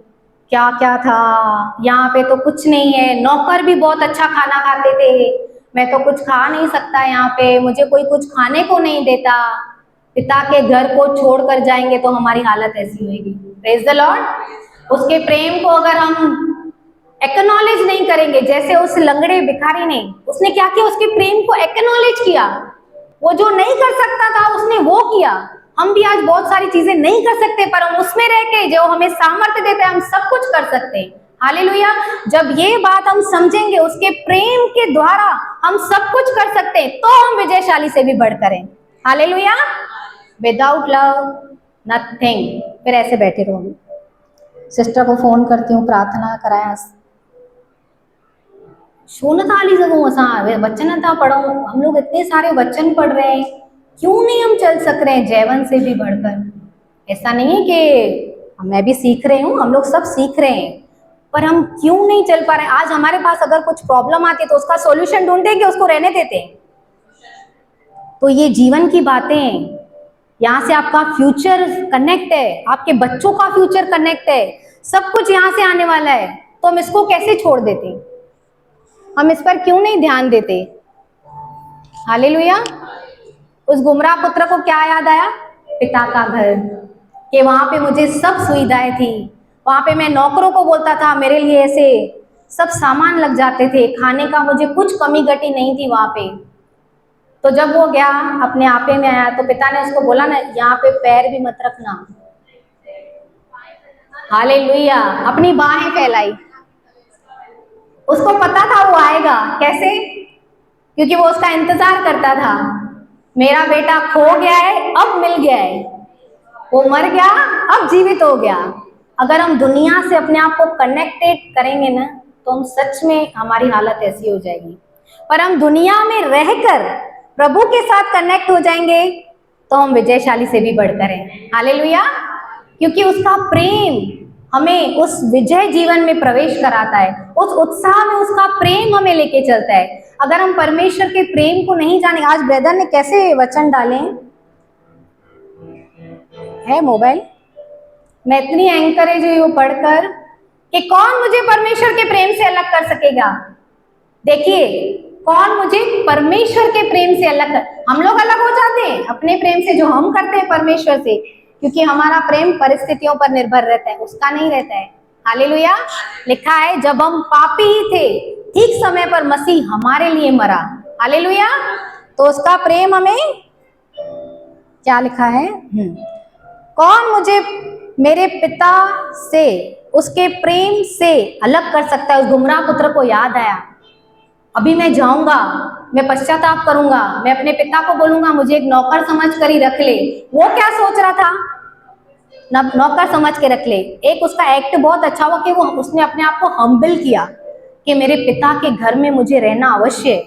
क्या क्या था, यहाँ पे तो कुछ नहीं है। नौकर भी बहुत अच्छा खाना खाते थे, मैं तो कुछ खा नहीं सकता यहाँ पे, मुझे कोई कुछ खाने को नहीं देता। पिता के घर को छोड़कर जाएंगे तो हमारी हालत ऐसी होगी। Praise the Lord. उसके प्रेम को अगर हम एक्नॉलेज नहीं करेंगे, जैसे उस लंगड़े भिखारी ने, उसने क्या किया? उसके प्रेम को एक्नॉलेज किया। वो जो नहीं कर सकता था उसने वो किया। हम भी आज बहुत सारी चीजें नहीं कर सकते, पर हम उसमें रह के जो हमें सामर्थ्य देते हैं हम सब कुछ कर सकते हैं। हालेलुया। जब ये बात हम समझेंगे, उसके प्रेम के द्वारा हम सब कुछ कर सकते हैं, तो हम विजयशाली से भी बढ़कर हैं। हालेलुया। Without love nothing. फिर ऐसे बैठे रहोगे। सिस्टर को फोन करती हूँ, प्रार्थना कराया शोन थाली सकूं असा वचन था पढ़ो। हम लोग इतने सारे वचन पढ़ रहे हैं, क्यों नहीं हम चल सक रहे हैं जैवन से भी बढ़कर? ऐसा नहीं है कि मैं भी सीख रही हूँ, हम लोग सब सीख रहे हैं, पर हम क्यों नहीं चल पा रहे? आज हमारे पास अगर कुछ प्रॉब्लम आती है तो उसका सॉल्यूशन ढूंढते कि उसको रहने देते हैं? तो ये जीवन की बातें हैं। यहाँ से आपका फ्यूचर कनेक्ट है, आपके बच्चों का फ्यूचर कनेक्ट है, सब कुछ यहाँ से आने वाला है। तो हम इसको कैसे छोड़ देते? हम इस पर क्यों नहीं ध्यान देते? हालेलुया। उस गुमराह पुत्र को क्या याद आया? पिता का घर, कि वहां पे मुझे सब सुविधाएं थी, वहां पे मैं नौकरों को बोलता था मेरे लिए ऐसे सब सामान लग जाते थे, खाने का मुझे कुछ कमी घटी नहीं थी वहां पे। तो जब वो गया अपने आपे में आया तो पिता ने उसको बोला ना, यहाँ पे पैर भी मत रखना। हालेलुया। अपनी बाहें फैलाई। उसको पता था वो आएगा। कैसे? क्योंकि वो उसका इंतजार करता था। मेरा बेटा खो गया है, अब मिल गया है। वो मर गया, अब जीवित हो गया। अगर हम दुनिया से अपने आप को कनेक्टेड करेंगे ना, तो हम सच में हमारी हालत ऐसी हो जाएगी। पर हम दुनिया में रहकर प्रभु के साथ कनेक्ट हो जाएंगे तो हम विजयशाली से भी बढ़कर हैं। हालेलुया। क्योंकि उसका प्रेम हमें उस विजय जीवन में प्रवेश कराता है, उस उत्साह में उसका प्रेम हमें लेके चलता है। अगर हम परमेश्वर के प्रेम को नहीं जाने, आज ब्रदर ने कैसे वचन डाले है मोबाइल, मैं इतनी एंकरेज हुई वो पढ़कर कि कौन मुझे परमेश्वर के प्रेम से अलग कर सकेगा। देखिए, कौन मुझे परमेश्वर के प्रेम से अलग कर, हम लोग अलग हो जाते हैं अपने प्रेम से जो हम करते हैं परमेश्वर से, क्योंकि हमारा प्रेम परिस्थितियों पर निर्भर रहता है, उसका नहीं रहता है। हालेलुया। लिखा है जब हम पापी ही थे ठीक समय पर मसीह हमारे लिए मरा। हालेलुया। तो उसका प्रेम हमें क्या लिखा है, कौन मुझे मेरे पिता से उसके प्रेम से अलग कर सकता है। उस गुमराह पुत्र को याद आया, अभी मैं जाऊंगा, मैं पश्चाताप करूंगा, मैं अपने पिता को बोलूंगा मुझे एक नौकर समझ कर ही रख ले। वो क्या सोच रहा था, नौकर समझ के रख ले। एक उसका एक्ट बहुत अच्छा हुआ कि वो उसने अपने आप को हम्बल किया कि मेरे पिता के घर में मुझे रहना अवश्य है।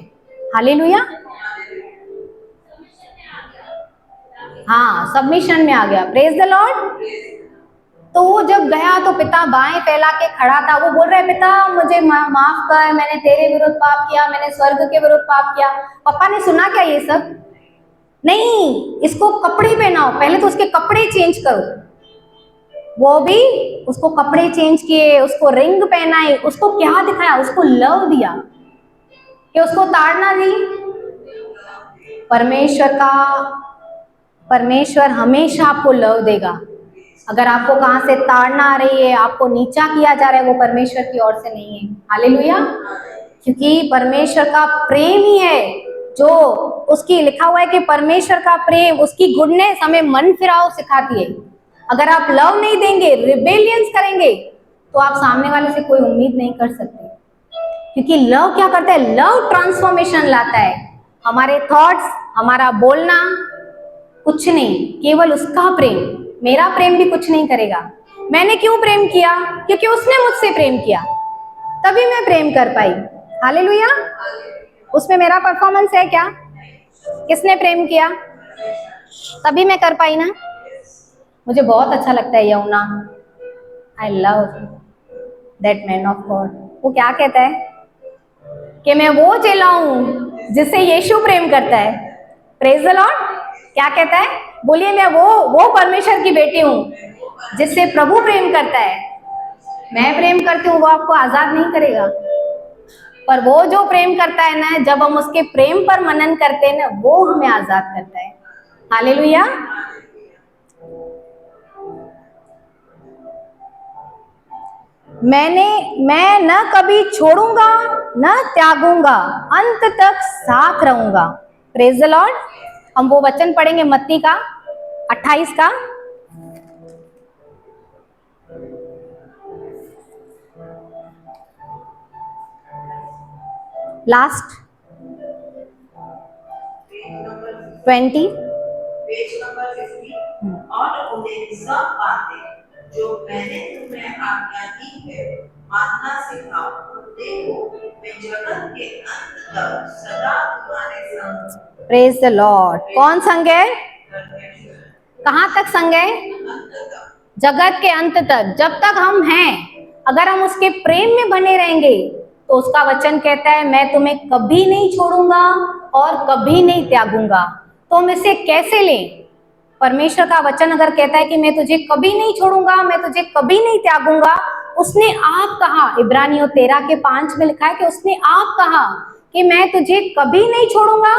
हालेलुया। हाँ, सबमिशन में आ गया। Praise the Lord. तो वो जब गया तो पिता बाएं फैला के खड़ा था, वो बोल रहा है पिता मुझे माफ कर, मैंने तेरे विरुद्ध पाप किया, मैंने स्वर्ग के विरुद्ध पाप किया। पापा ने सुना क्या ये सब? नहीं, इसको कपड़े पहनाओ, पहले तो उसके कपड़े चेंज करो। वो भी उसको कपड़े चेंज किए, उसको रिंग पहनाई, उसको क्या दिखाया, उसको लव दिया कि उसको ताड़ना दी। परमेश्वर हमेशा आपको लव देगा। अगर आपको कहां से ताड़ना आ रही है, आपको नीचा किया जा रहा है, वो परमेश्वर की ओर से नहीं है। हालेलुया। क्योंकि परमेश्वर का प्रेम ही है जो उसकी, लिखा हुआ है कि परमेश्वर का प्रेम, उसकी गुडनेस हमें मन फिराव सिखाती है। अगर आप लव नहीं देंगे, रिबेलियंस करेंगे, तो आप सामने वाले से कोई उम्मीद नहीं कर सकते। क्योंकि लव क्या करता है, लव ट्रांसफॉर्मेशन लाता है। हमारे थॉट्स, हमारा बोलना कुछ नहीं, केवल उसका प्रेम। मेरा प्रेम भी कुछ नहीं करेगा। मैंने क्यों प्रेम किया? क्योंकि उसने मुझसे प्रेम किया, तभी मैं प्रेम कर पाई। हालेलुया। उसमें मेरा परफॉर्मेंस है क्या? किसने प्रेम किया? तभी मैं कर पाई ना। मुझे बहुत अच्छा लगता है Yamuna, I love that man of God. वो क्या कहता है कि मैं वो चिल्लाऊं जिससे यीशु प्रेम करता है। Praise the Lord. क्या कहता है? बोलिए, मैं वो परमेश्वर की बेटी हूं जिससे प्रभु प्रेम करता है। मैं प्रेम करती हूँ, वो आपको आजाद नहीं करेगा, पर वो जो प्रेम करता है ना, जब हम उसके प्रेम पर मनन करते हैं ना, वो हमें आजाद करता है। हालेलुया। मैं न कभी छोड़ूंगा न त्यागूंगा, अंत तक साथ रहूंगा। Praise the Lord. हम वो वचन पढ़ेंगे मत्ती का 28 का, लास्ट 20। Page number 50। और उन्हें सब बातें जो मैंने तुम्हें आज्ञा दी है मानना सिखाओ। देखो, मैं जगत के अंत तक सदा तुम्हारे संग। Praise the Lord. कौन संग है? कहां तक संग है? जगत के अंत तक। जब तक हम हैं, अगर हम उसके प्रेम में बने रहेंगे, तो उसका वचन कहता है मैं तुम्हें कभी नहीं छोड़ूंगा और कभी नहीं त्यागूंगा। तो हम इसे कैसे लें? परमेश्वर का वचन अगर कहता है कि मैं तुझे कभी नहीं छोड़ूंगा, मैं तुझे कभी नहीं त्यागूंगा, उसने आप कहा, इब्रानियों 13:5 में लिखा है कि उसने आप कहा कि मैं तुझे कभी नहीं छोड़ूंगा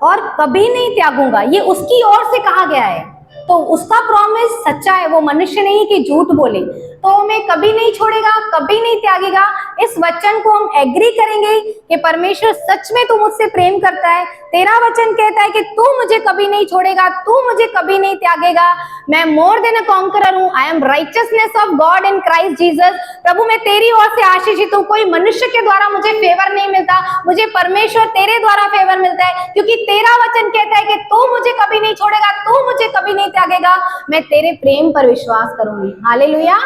और कभी नहीं त्यागूंगा। ये उसकी ओर से कहा गया है, तो उसका प्रॉमिस सच्चा है, वो मनुष्य नहीं कि झूठ बोले। तो मैं कभी नहीं छोड़ेगा, कभी नहीं त्यागेगा। इस वचन को हम एग्री करेंगे कि परमेश्वर सच में तू मुझसे प्रेम करता है। तेरा वचन कहता है कि तू मुझे कभी नहीं छोड़ेगा, तू मुझे कभी नहीं त्यागेगा। मैं मोर देन अ कॉन्करर हूं, I am righteousness of God in Christ Jesus. प्रभु, मैं तेरी ओर से आशीषित हूं। कोई मनुष्य के द्वारा मुझे फेवर नहीं मिलता, मुझे परमेश्वर तेरे द्वारा फेवर मिलता है, क्योंकि तेरा वचन कहता है कि तू मुझे कभी नहीं छोड़ेगा, तू मुझे कभी नहीं त्यागेगा। मैं तेरे प्रेम पर विश्वास करूंगी। हालेलुया।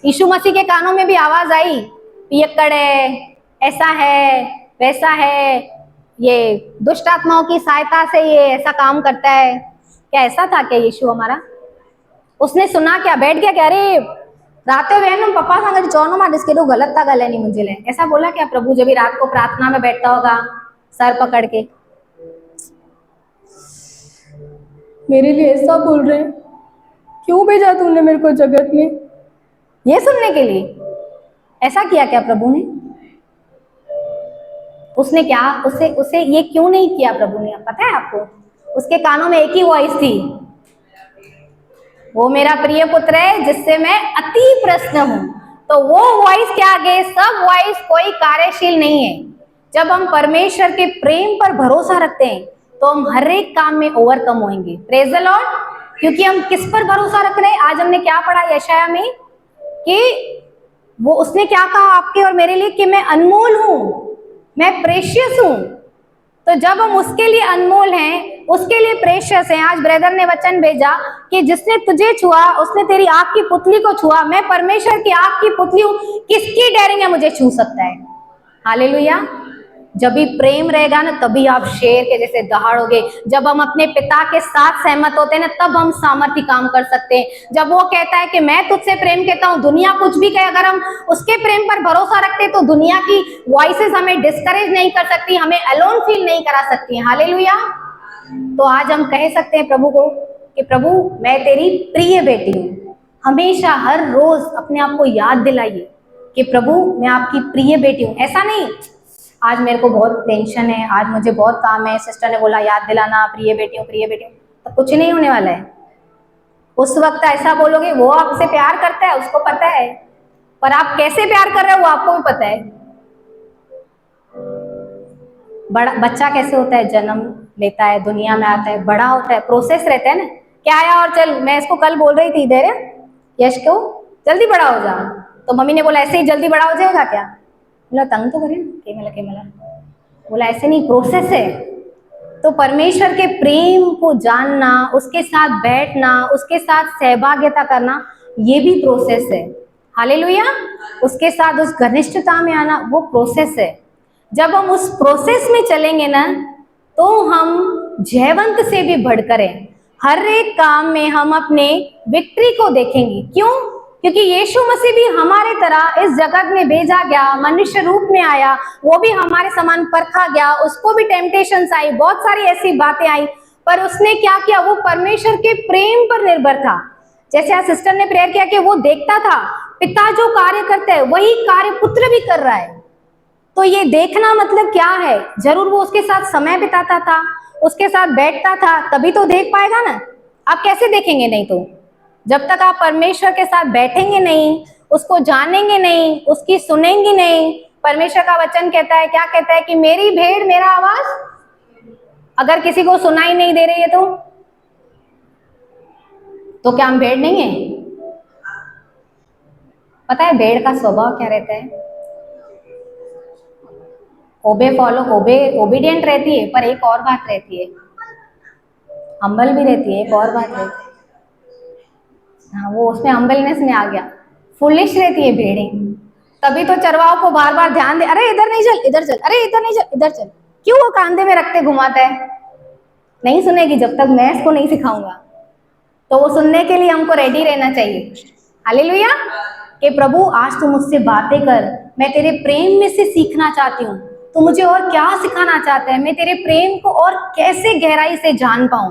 यीशु मसीह के कानों में भी आवाज आई, पियक्कड़ है, ऐसा है, वैसा है, ये दुष्ट आत्माओं की सहायता से ये ऐसा काम करता है। क्या ऐसा था क्या यीशु हमारा? उसने सुना क्या, बैठ गया क्या, अरे रात वेन पप्पा सांगे चौनो मार इसके तो गलत था गले नहीं मुझे ले, ऐसा बोला क्या प्रभु जब भी रात को प्रार्थना में बैठता होगा सर पकड़ के? मेरे लिए ऐसा बोल रहे हैं, क्यों भेजा तूने मेरे को जगत में, ये सुनने के लिए? ऐसा किया क्या प्रभु ने? उसने क्या, उसे उसे ये क्यों नहीं किया प्रभु ने, पता है आपको? उसके कानों में एक ही वॉइस थी, वो मेरा प्रिय पुत्र है जिससे मैं अति प्रसन्न हूं। तो वो वॉइस के आगे सब वॉइस कोई कार्यशील नहीं है। जब हम परमेश्वर के प्रेम पर भरोसा रखते हैं तो हम हर एक काम में ओवरकम होंगे। Praise the Lord. क्योंकि हम किस पर भरोसा रख रहे हैं? आज हमने क्या पढ़ा यशाया में कि वो उसने क्या कहा आपके और मेरे लिए कि मैं अनमोल हूं, मैं प्रेशियस हूं। तो जब हम उसके लिए अनमोल हैं, उसके लिए प्रेशियस हैं, आज ब्रदर ने वचन भेजा कि जिसने तुझे छुआ उसने तेरी आंख की पुतली को छुआ। मैं परमेश्वर की आंख की पुतली हूं, किसकी डेयरिंग है मुझे छू सकता है? हालेलुया। जब भी प्रेम रहेगा ना तभी आप शेर के जैसे दहाड़ोगे। जब हम अपने पिता के साथ सहमत होते हैं ना तब हम सामर्थ्य काम कर सकते हैं। जब वो कहता है कि मैं तुझसे प्रेम कहता हूं, दुनिया कुछ भी कहे, अगर हम उसके प्रेम पर भरोसा रखते हैं तो दुनिया की वॉइसेस हमें डिस्करेज नहीं कर सकती, हमें अलोन फील नहीं करा सकती हैं। हालेलुया। तो आज हम कह सकते हैं प्रभु को कि प्रभु मैं तेरी प्रिय बेटी हूं। हमेशा हर रोज अपने आप को याद दिलाइए कि प्रभु मैं आपकी प्रिय बेटी हूं। ऐसा नहीं आज मेरे को बहुत टेंशन है, आज मुझे बहुत काम है, सिस्टर ने बोला याद दिलाना प्रिय बेटी हूं प्रिय बेटी हूं, तो कुछ नहीं होने वाला है। उस वक्त ऐसा बोलोगे, वो आपसे प्यार करता है उसको पता है, पर आप कैसे प्यार कर रहे हो वो आपको भी पता है। बड़ा बच्चा कैसे होता है, जन्म लेता है, दुनिया में आता है, बड़ा होता है, प्रोसेस रहता है ना। क्या आया और चल, मैं इसको कल बोल रही थी इधर यश को जल्दी बड़ा हो जा, तो मम्मी ने बोला ऐसे ही जल्दी बड़ा हो जाएगा क्या? बोला तंग तो करे ना, केमला बोला ऐसे नहीं, प्रोसेस है। तो परमेश्वर के प्रेम को जानना, उसके साथ बैठना, उसके साथ सहभागिता करना, ये भी प्रोसेस है। हालेलुया। उसके साथ उस घनिष्ठता में आना वो प्रोसेस है। जब हम उस प्रोसेस में चलेंगे ना तो हम जयवंत से भी बढ़कर हैं। हर एक काम में हम अपने विक्ट्री को देखेंगे। क्यों? क्योंकि यीशु मसीह भी हमारे तरह इस जगत में भेजा गया, मनुष्य रूप में आया, वो भी हमारे समान परखा गया, उसको भी टेम्पटेशंस आई, बहुत सारी ऐसी बातें आई, पर उसने क्या किया? वो परमेश्वर के प्रेम पर निर्भर था। जैसे आज सिस्टर ने प्रेयर किया कि वो देखता था पिता जो कार्य करता है वही कार्य पुत्र भी कर रहा है। तो ये देखना मतलब क्या है? जरूर वो उसके साथ समय बिताता था, उसके साथ बैठता था, तभी तो देख पाएगा ना। आप कैसे देखेंगे? नहीं तो जब तक आप परमेश्वर के साथ बैठेंगे नहीं, उसको जानेंगे नहीं, उसकी सुनेंगे नहीं। परमेश्वर का वचन कहता है, क्या कहता है कि मेरी भेड़ मेरा आवाज अगर किसी को सुनाई नहीं दे रही है तो क्या हम भेड़ नहीं है? पता है भेड़ का स्वभाव क्या रहता है? ओबीडियंट रहती है, पर एक और बात रहती है, हम्बल भी रहती है। एक और बात रहती है, हाँ वो उसमें हम्बलनेस में आ गया। फुलिश रहती है भेड़ें, तभी तो चरवाहों को बार बार ध्यान दे, अरे इधर नहीं चल इधर चल, अरे इधर नहीं चल इधर चल। क्यों वो कांधे में रखते घुमाता है? नहीं सुनेगी जब तक मैं इसको नहीं सिखाऊंगा। तो वो सुनने के लिए हमको रेडी रहना चाहिए। हालेलुया। कि प्रभु आज तू मुझसे बातें कर, मैं तेरे प्रेम में से सीखना चाहती हूँ, तो मुझे और क्या सिखाना चाहता है, मैं तेरे प्रेम को और कैसे गहराई से जान पाऊं,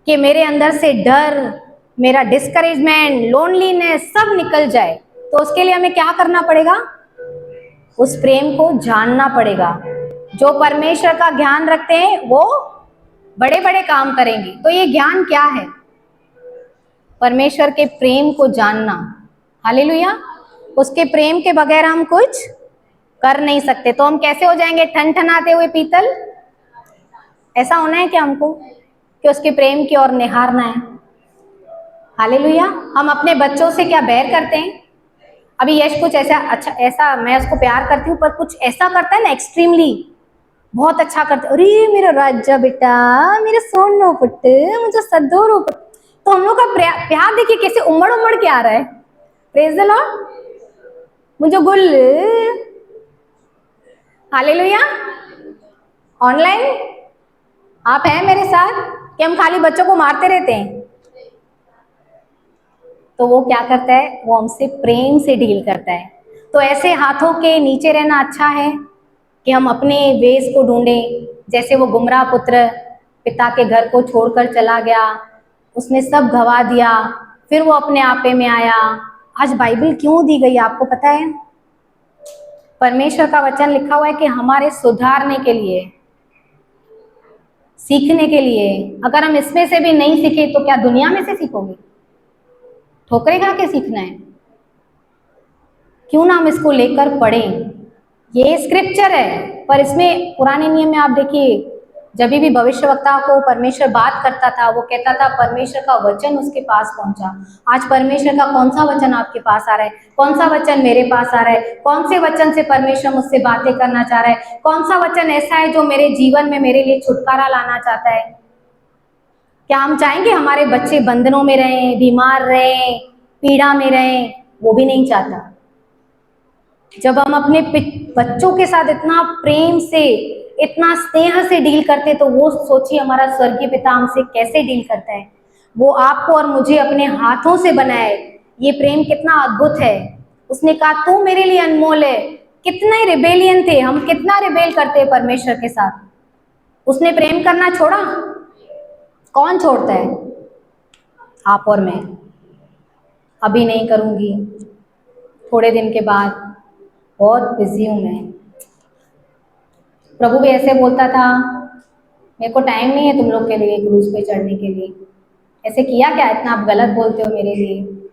कि मेरे अंदर से डर, मेरा डिस्करेजमेंट, लोनलीनेस सब निकल जाए। तो उसके लिए हमें क्या करना पड़ेगा? उस प्रेम को जानना पड़ेगा। जो परमेश्वर का ज्ञान रखते हैं वो बड़े बड़े काम करेंगे। तो ये ज्ञान क्या है? परमेश्वर के प्रेम को जानना। हालेलुया। उसके प्रेम के बगैर हम कुछ कर नहीं सकते। तो हम कैसे हो जाएंगे? ठनठनाते हुए पीतल। ऐसा होना है क्या हमको कि उसके प्रेम की ओर निहारना है? हालेलुया। हम अपने बच्चों से क्या बैर करते हैं? अभी यश कुछ ऐसा अच्छा, ऐसा मैं उसको प्यार करती हूँ, पर कुछ ऐसा करता है ना एक्सट्रीमली, बहुत अच्छा करता है, अरे मेरा राजा बेटा, मेरा सोनो पुट, मुझे सदोरो पुट। तो हम लोग का प्यार देखिए कैसे उमड़ उमड़ के आ रहा है। Praise the Lord. मुझे गुल। हालेलुया। ऑनलाइन आप हैं मेरे साथ कि हम खाली बच्चों को मारते रहते हैं। तो वो क्या करता है, वो हमसे प्रेम से डील करता है। तो ऐसे हाथों के नीचे रहना अच्छा है कि हम अपने वेज को ढूंढें। जैसे वो गुमराह पुत्र पिता के घर को छोड़कर चला गया, उसने सब गवा दिया, फिर वो अपने आपे में आया। आज बाइबल क्यों दी गई आपको पता है? परमेश्वर का वचन लिखा हुआ है कि हमारे सुधारने के लिए, सीखने के लिए। अगर हम इसमें से भी नहीं सीखे तो क्या दुनिया में से सीखोगे? ठोकरे खा के सीखना है? क्यों ना हम इसको लेकर पढ़ें। ये स्क्रिप्चर है, पर इसमें पुराने नियम में आप देखिए, जब भी भविष्यवक्ता को परमेश्वर बात करता था, वो कहता था परमेश्वर का वचन उसके पास पहुंचा। आज परमेश्वर का कौन सा वचन आपके पास आ रहा है? कौन सा वचन मेरे पास आ रहा है? कौन से वचन से परमेश्वर मुझसे बातें करना चाह रहा है? कौन सा वचन ऐसा है जो मेरे जीवन में मेरे लिए छुटकारा लाना चाहता है? क्या हम चाहेंगे हमारे बच्चे बंधनों में रहें, बीमार रहें, पीड़ा में रहें? वो भी नहीं चाहता। जब हम अपने बच्चों के साथ इतना प्रेम से, इतना स्नेह से डील करते, तो वो सोचिए हमारा स्वर्गीय पिता हमसे कैसे डील करता है। वो आपको और मुझे अपने हाथों से बनाए। ये प्रेम कितना अद्भुत है। उसने कहा तू मेरे लिए अनमोल है। कितने रिबेलियन थे हम, कितना रिबेल करते परमेश्वर के साथ। उसने प्रेम करना छोड़ा? कौन छोड़ता है? आप और मैं। अभी नहीं करूंगी, थोड़े दिन के बाद, बहुत बिजी हूं मैं। प्रभु भी ऐसे बोलता था, मेरे को टाइम नहीं है तुम लोग के लिए क्रूज पे चढ़ने के लिए। ऐसे किया क्या? इतना आप गलत बोलते हो मेरे लिए।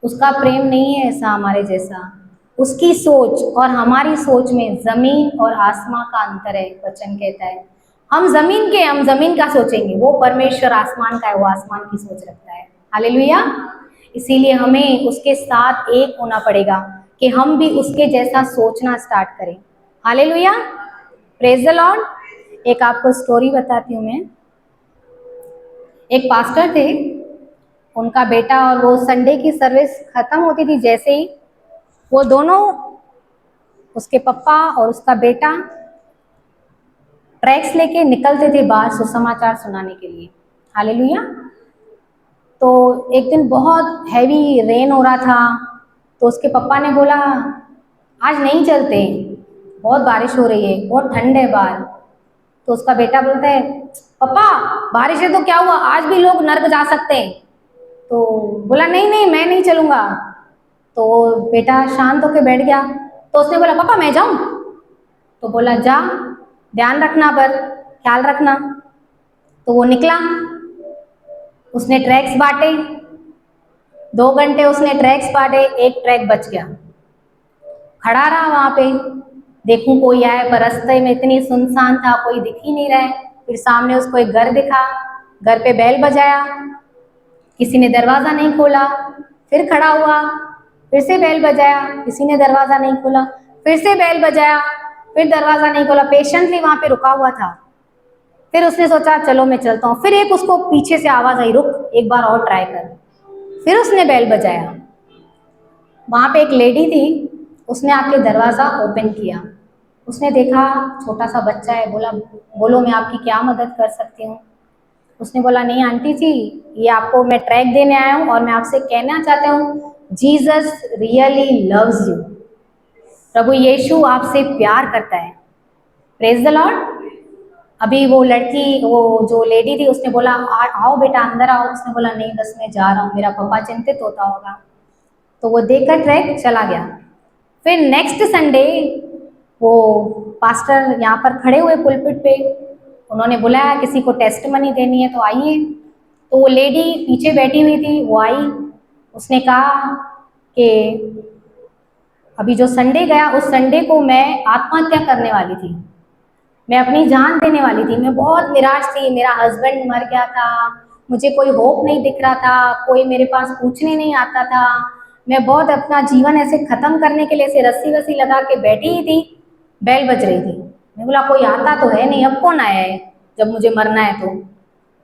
उसका प्रेम नहीं है ऐसा हमारे जैसा। उसकी सोच और हमारी सोच में जमीन और आसमां का अंतर है। वचन कहता है हम जमीन के, हम जमीन का सोचेंगे, वो परमेश्वर आसमान का है, वो आसमान की सोच रखता है। हालेलुया। इसीलिए हमें उसके साथ एक होना पड़ेगा कि हम भी उसके जैसा सोचना स्टार्ट करें। Hallelujah, praise the Lord. एक आपको स्टोरी बताती हूँ मैं। एक पास्टर थे, उनका बेटा और वो संडे की सर्विस खत्म होती थी जैसे ही, वो दोनों, उसके पापा और उसका बेटा, ट्रैक्स लेके निकलते थे बाहर सुसमाचार सुनाने के लिए। हालेलुया। तो एक दिन बहुत हैवी रेन हो रहा था, तो उसके पापा ने बोला आज नहीं चलते, बहुत बारिश हो रही है, बहुत ठंड है बाहर। तो उसका बेटा बोलता है पापा बारिश है तो क्या हुआ, आज भी लोग नर्क जा सकते हैं। तो बोला नहीं नहीं मैं नहीं चलूँगा। तो बेटा शांत होकर बैठ गया। तो उसने बोला पापा मैं जाऊँ? तो बोला जा, ध्यान रखना, पर ख्याल रखना। तो वो निकला, उसने ट्रैक्स बांटे, 2 घंटे उसने ट्रैक्स बांटे, एक ट्रैक बच गया। खड़ा रहा वहाँ पे, देखूं कोई आए, पर रास्ते में इतनी सुनसान था, कोई दिख ही नहीं रहा है। फिर सामने उसको एक घर दिखा, घर पे बेल बजाया, किसी ने दरवाज़ा नहीं खोला। फिर खड़ा हुआ, फिर से बेल बजाया, किसी ने दरवाज़ा नहीं खोला। फिर से बेल बजाया, फिर दरवाज़ा नहीं खोला। पेशेंटली वहाँ पे रुका हुआ था। फिर उसने सोचा चलो मैं चलता हूँ। फिर एक उसको पीछे से आवाज़ आई, रुक एक बार और ट्राई कर। फिर उसने बेल बजाया। वहाँ पे एक लेडी थी, उसने आके दरवाज़ा ओपन किया। उसने देखा छोटा सा बच्चा है, बोला बोलो मैं आपकी क्या मदद कर सकती हूँ। उसने बोला नहीं आंटी जी, ये आपको मैं ट्रैक देने आया हूँ और मैं आपसे कहना चाहता हूँ जीसस रियली लव्स यू। प्रभु यीशु आपसे प्यार करता है। Praise the Lord. अभी वो लड़की, वो जो लेडी थी, उसने बोला आओ बेटा अंदर आओ। उसने बोला नहीं बस मैं जा रहा हूँ, मेरा पापा चिंतित होता होगा। तो वो देखकर ट्रैक चला गया। फिर नेक्स्ट संडे वो पास्टर यहाँ पर खड़े हुए पुलपिट पे, उन्होंने बुलाया किसी को टेस्ट मनी देनी है तो आइए। तो वो लेडी पीछे बैठी हुई थी, वो आई। उसने कहा कि अभी जो संडे गया उस संडे को मैं आत्महत्या करने वाली थी, मैं अपनी जान देने वाली थी। मैं बहुत निराश थी, मेरा हस्बैंड मर गया था, मुझे कोई होप नहीं दिख रहा था, कोई मेरे पास पूछने नहीं आता था। मैं बहुत अपना जीवन ऐसे ख़त्म करने के लिए ऐसे रस्सी वस्सी लगा के बैठी ही थी। बेल बज रही थी। मैं बोला कोई आता तो है नहीं, अब कौन आया है जब मुझे मरना है। तो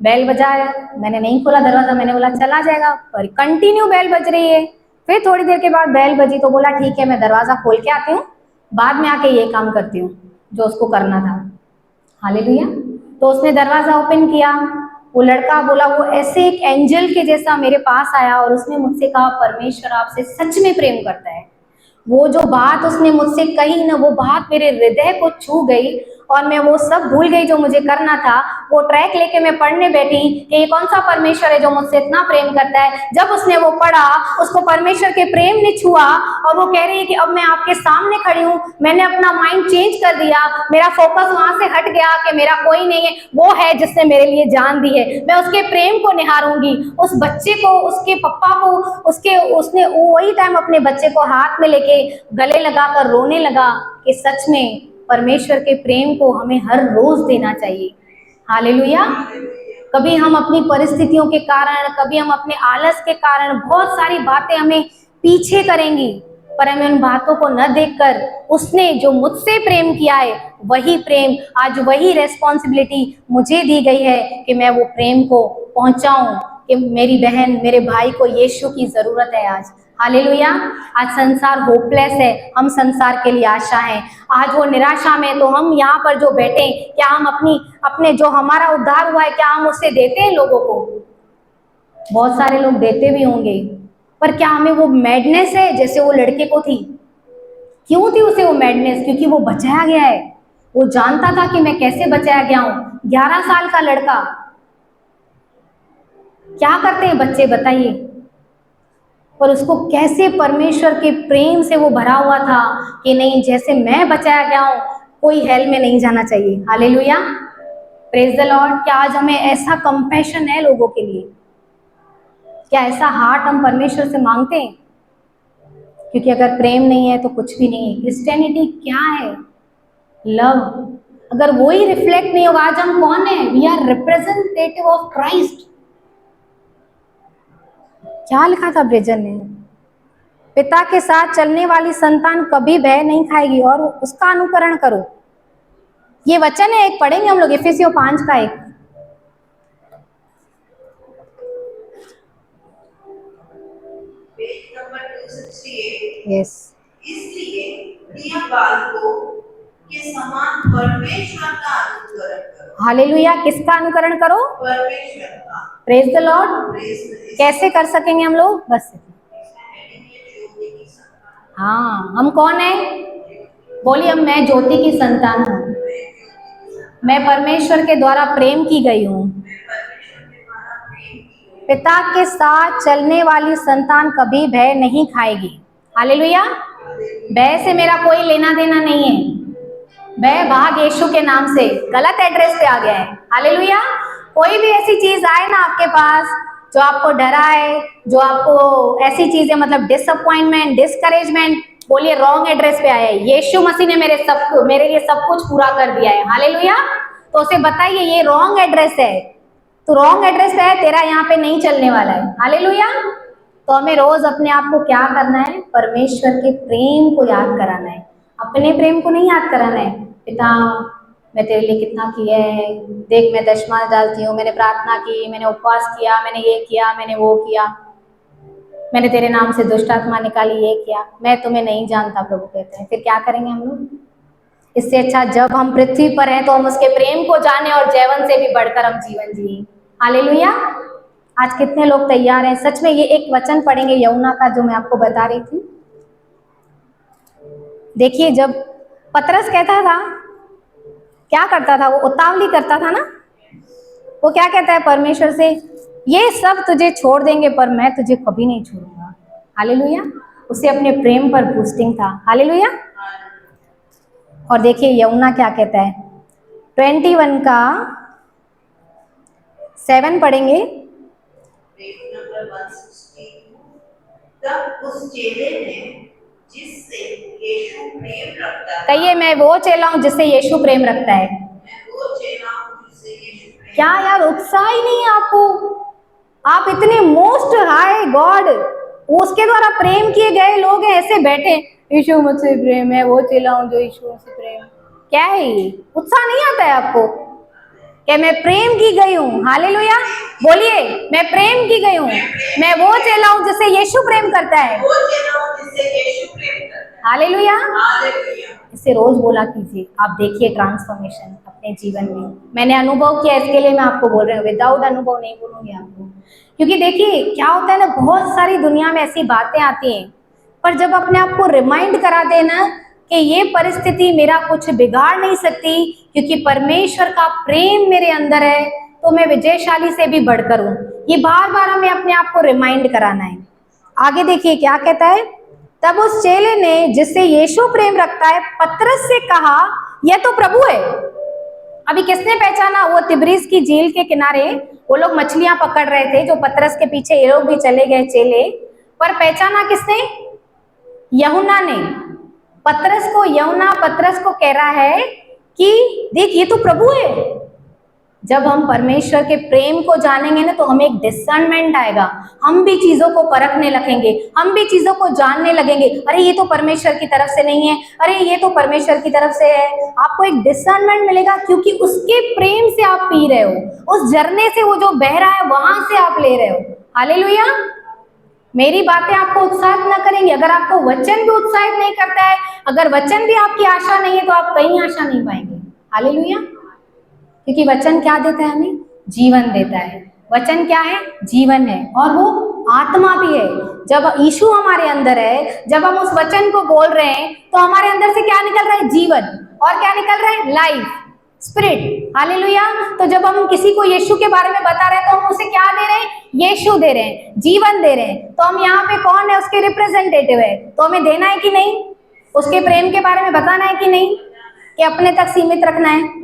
बेल बजाया, मैंने नहीं खोला दरवाज़ा, मैंने बोला चला जाएगा, पर कंटिन्यू बेल बज रही है। फिर थोड़ी देर के बाद बेल बजी तो बोला ठीक है मैं दरवाज़ा खोल के आती हूँ, बाद में आके ये काम करती हूँ जो उसको करना था। हालेलुया। तो उसने दरवाजा ओपन किया, वो लड़का बोला, वो ऐसे एक एंजल के जैसा मेरे पास आया और उसने मुझसे कहा परमेश्वर आपसे सच में प्रेम करता है। वो जो बात उसने मुझसे कही ना, वो बात मेरे हृदय को छू गई और मैं वो सब भूल गई जो मुझे करना था। वो ट्रैक लेके मैं पढ़ने बैठी कि ये कौन सा परमेश्वर है जो मुझसे इतना प्रेम करता है। जब उसने वो पढ़ा, उसको परमेश्वर के प्रेम ने छुआ और वो कह रही है कि अब मैं आपके सामने खड़ी हूँ, मैंने अपना माइंड चेंज कर दिया, मेरा फोकस वहां से हट गया कि मेरा कोई नहीं है, वो है जिसने मेरे लिए जान दी है, मैं उसके प्रेम को निहारूंगी। उस बच्चे को, उसके पप्पा को, उसने वही टाइम अपने बच्चे को हाथ में लेके गले लगाकर रोने लगा कि सच में परमेश्वर के प्रेम को हमें हर रोज देना चाहिए। हालेलुया। कभी हम अपनी परिस्थितियों के कारण, कभी हम अपने आलस के कारण बहुत सारी बातें हमें पीछे करेंगी, पर हमें उन बातों को न देखकर उसने जो मुझसे प्रेम किया है वही प्रेम, आज वही रेस्पॉन्सिबिलिटी मुझे दी गई है कि मैं वो प्रेम को पहुंचाऊं कि मेरी बहन, मेरे भाई को यीशु की जरूरत है आज। हालेलुया। आज संसार होपलेस है, हम संसार के लिए आशा है। आज वो निराशा में, तो हम यहाँ पर जो बैठे, क्या हम अपने जो हमारा उद्धार हुआ है, क्या हम उससे देते हैं लोगों को? बहुत सारे लोग देते भी होंगे, पर क्या हमें वो मैडनेस है जैसे वो लड़के को थी? क्यों थी उसे वो मैडनेस? क्योंकि वो बचाया गया है। वो जानता था कि मैं कैसे बचाया गया हूँ। 11 साल का लड़का, क्या करते हैं बच्चे बताइए? पर उसको कैसे परमेश्वर के प्रेम से वो भरा हुआ था कि नहीं, जैसे मैं बचाया गया हूँ, कोई हेल में नहीं जाना चाहिए। Hallelujah, praise the Lord. क्या आज हमें ऐसा कंपैशन है लोगों के लिए? क्या ऐसा हार्ट हम परमेश्वर से मांगते हैं? क्योंकि अगर प्रेम नहीं है तो कुछ भी नहीं है। क्रिश्चियनिटी क्या है? लव। अगर वो ही रिफ्लेक्ट नहीं होगा, आज हम कौन है? We are representative of Christ. क्या लिखा था ब्रेजर ने? पिता के साथ चलने वाली संतान कभी भय नहीं खाएगी और उसका अनुकरण करो। ये वचन है, एक पढ़ेंगे हम लोग, इफिसियों 5 का 1। Page number 268। यस। इसलिए प्रिय बालकों के समान परमेश्वर का अनुकरण करो। हालेलुया। किसका अनुकरण करो? परमेश्वर का। Praise the Lord. कैसे कर सकेंगे हम लोग? बस हाँ, हम कौन है? बोलिए, मैं ज्योति की संतान हूँ, मैं परमेश्वर के द्वारा प्रेम की गई हूँ। पिता के साथ चलने वाली संतान कभी भय नहीं खाएगी। हालेलुया। भय से मेरा कोई लेना देना नहीं है। भय भाग यीशु के नाम से गलत एड्रेस पे आ गया है। हालेलुया। कोई भी ऐसी चीज आए ना आपके पास जो आपको डराए, जो आपको ऐसी चीजें, मतलब डिसअपॉइंटमेंट, डिस्करेजमेंट, बोलिए रॉन्ग एड्रेस पे आया है। यीशु मसीह ने मेरे लिए सब कुछ पूरा कर दिया है। हालेलुया। तो उसे बताइए ये रॉन्ग एड्रेस है, तो रॉन्ग एड्रेस पे है, तेरा यहाँ पे नहीं चलने वाला है। हालेलुया। तो हमें रोज अपने आप को क्या करना है? परमेश्वर के प्रेम को याद कराना है, अपने प्रेम को नहीं याद कराना है। पिता, मैं तेरे लिए कितना किया है, देख मैं दशमांश डालती हूँ, मैंने प्रार्थना की, मैंने उपवास किया, मैंने ये किया, मैंने वो किया, मैंने तेरे नाम से दुष्ट आत्मा निकाली, ये किया, मैं तुम्हें नहीं जानता, प्रभु कहते हैं। फिर क्या करेंगे हम लोग? इससे अच्छा जब हम पृथ्वी पर हैं तो हम उसके प्रेम को जाने और जीवन से भी बढ़कर हम जीवन जिए। हालेलुया। आज कितने लोग तैयार हैं? सच में ये एक वचन पढ़ेंगे यूहन्ना का जो मैं आपको बता रही थी। देखिए, जब पतरस कहता था, क्या करता था? वो उतावली करता था ना। वो क्या कहता है परमेश्वर से? ये सब तुझे छोड़ देंगे पर मैं तुझे कभी नहीं छोड़ूंगा। हालेलुया। उसे अपने प्रेम पर बूस्टिंग था। हालेलुया। और देखिए यूहन्ना क्या कहता है, 21 का 7 पढ़ेंगे। Page number 162। तब उस चेले ने जिससे यीशु प्रेम रखता है, कहिए, मैं वो चेला हूं जिससे यीशु प्रेम रखता है। मैं वो चेला हूं जिससे यीशु प्रेम। क्या यार, उत्साह ही नहीं है आपको? आप इतने मोस्ट हाई गॉड, उसके द्वारा प्रेम किए गए लोग हैं, ऐसे बैठे, यीशु मुझसे प्रेम है, वो चेला हूं जो यीशु मुझसे प्रेम। क्या है ये? उत्साह नहीं आता है आपको कि मैं प्रेम की गई हूँ? हालेलुया। बोलिए, मैं प्रेम की गई हूँ, मैं वो चेला हूँ जिससे यीशु प्रेम करता है। वो चेला हूं जिससे यीशु प्रेम करता है। हालेलुया। हालेलुया। इससे रोज बोला कीजिए, आप देखिए ट्रांसफॉर्मेशन अपने जीवन में। मैंने अनुभव किया, इसके लिए मैं आपको बोल रही हूँ, विदाउट अनुभव नहीं बोलूंगी आपको। क्योंकि देखिए क्या होता है ना, बहुत सारी दुनिया में ऐसी बातें आती हैं, पर जब अपने आप को रिमाइंड करा देना कि ये परिस्थिति मेरा कुछ बिगाड़ नहीं सकती, क्योंकि परमेश्वर का प्रेम मेरे अंदर है, तो मैं विजयशाली से भी बढ़कर हूँ। ये बार बार हमें अपने आप को रिमाइंड कराना है। आगे देखिए क्या कहता है, तब उस चेले ने जिससे यीशु प्रेम रखता है पतरस से कहा, यह तो प्रभु है। अभी किसने पहचाना? वो तिब्रिस की झील के किनारे वो लोग मछलियां पकड़ रहे थे, जो पतरस के पीछे ये लोग भी चले गए चेले, पर पहचाना किसने? यूहन्ना ने। पतरस को, यूहन्ना पतरस को कह रहा है कि देख ये तो प्रभु है। जब हम परमेश्वर के प्रेम को जानेंगे ना, तो हमें एक डिसर्नमेंट आएगा, हम भी चीजों को परखने लगेंगे, हम भी चीजों को जानने लगेंगे। अरे ये तो परमेश्वर की तरफ से नहीं है, अरे ये तो परमेश्वर की तरफ से है। आपको एक डिसर्नमेंट मिलेगा, क्योंकि उसके प्रेम से आप पी रहे हो, उस झरने से वो जो बह रहा है वहां से आप ले रहे हो। हालेलुया। मेरी बातें आपको उत्साहित ना करेंगी, अगर आपको वचन भी उत्साहित नहीं करता है, अगर वचन भी आपकी आशा नहीं है, तो आप कहीं आशा नहीं पाएंगे। हालेलुया। क्योंकि वचन क्या देता है? हमें जीवन देता है। वचन क्या है? जीवन है, और वो आत्मा भी है। जब यीशु हमारे अंदर है, जब हम उस वचन को बोल रहे हैं, तो हमारे अंदर से क्या निकल रहा है? जीवन। और क्या निकल रहा है? Life, spirit. हालेलुया। तो जब हम किसी को यीशु के बारे में बता रहे हैं, तो हम उसे क्या दे रहे हैं? यीशु दे रहे हैं, जीवन दे रहे हैं। तो हम यहाँ पे कौन है? उसके रिप्रेजेंटेटिव है। तो हमें देना है कि नहीं? उसके प्रेम के बारे में बताना है कि नहीं? कि अपने तक सीमित रखना है?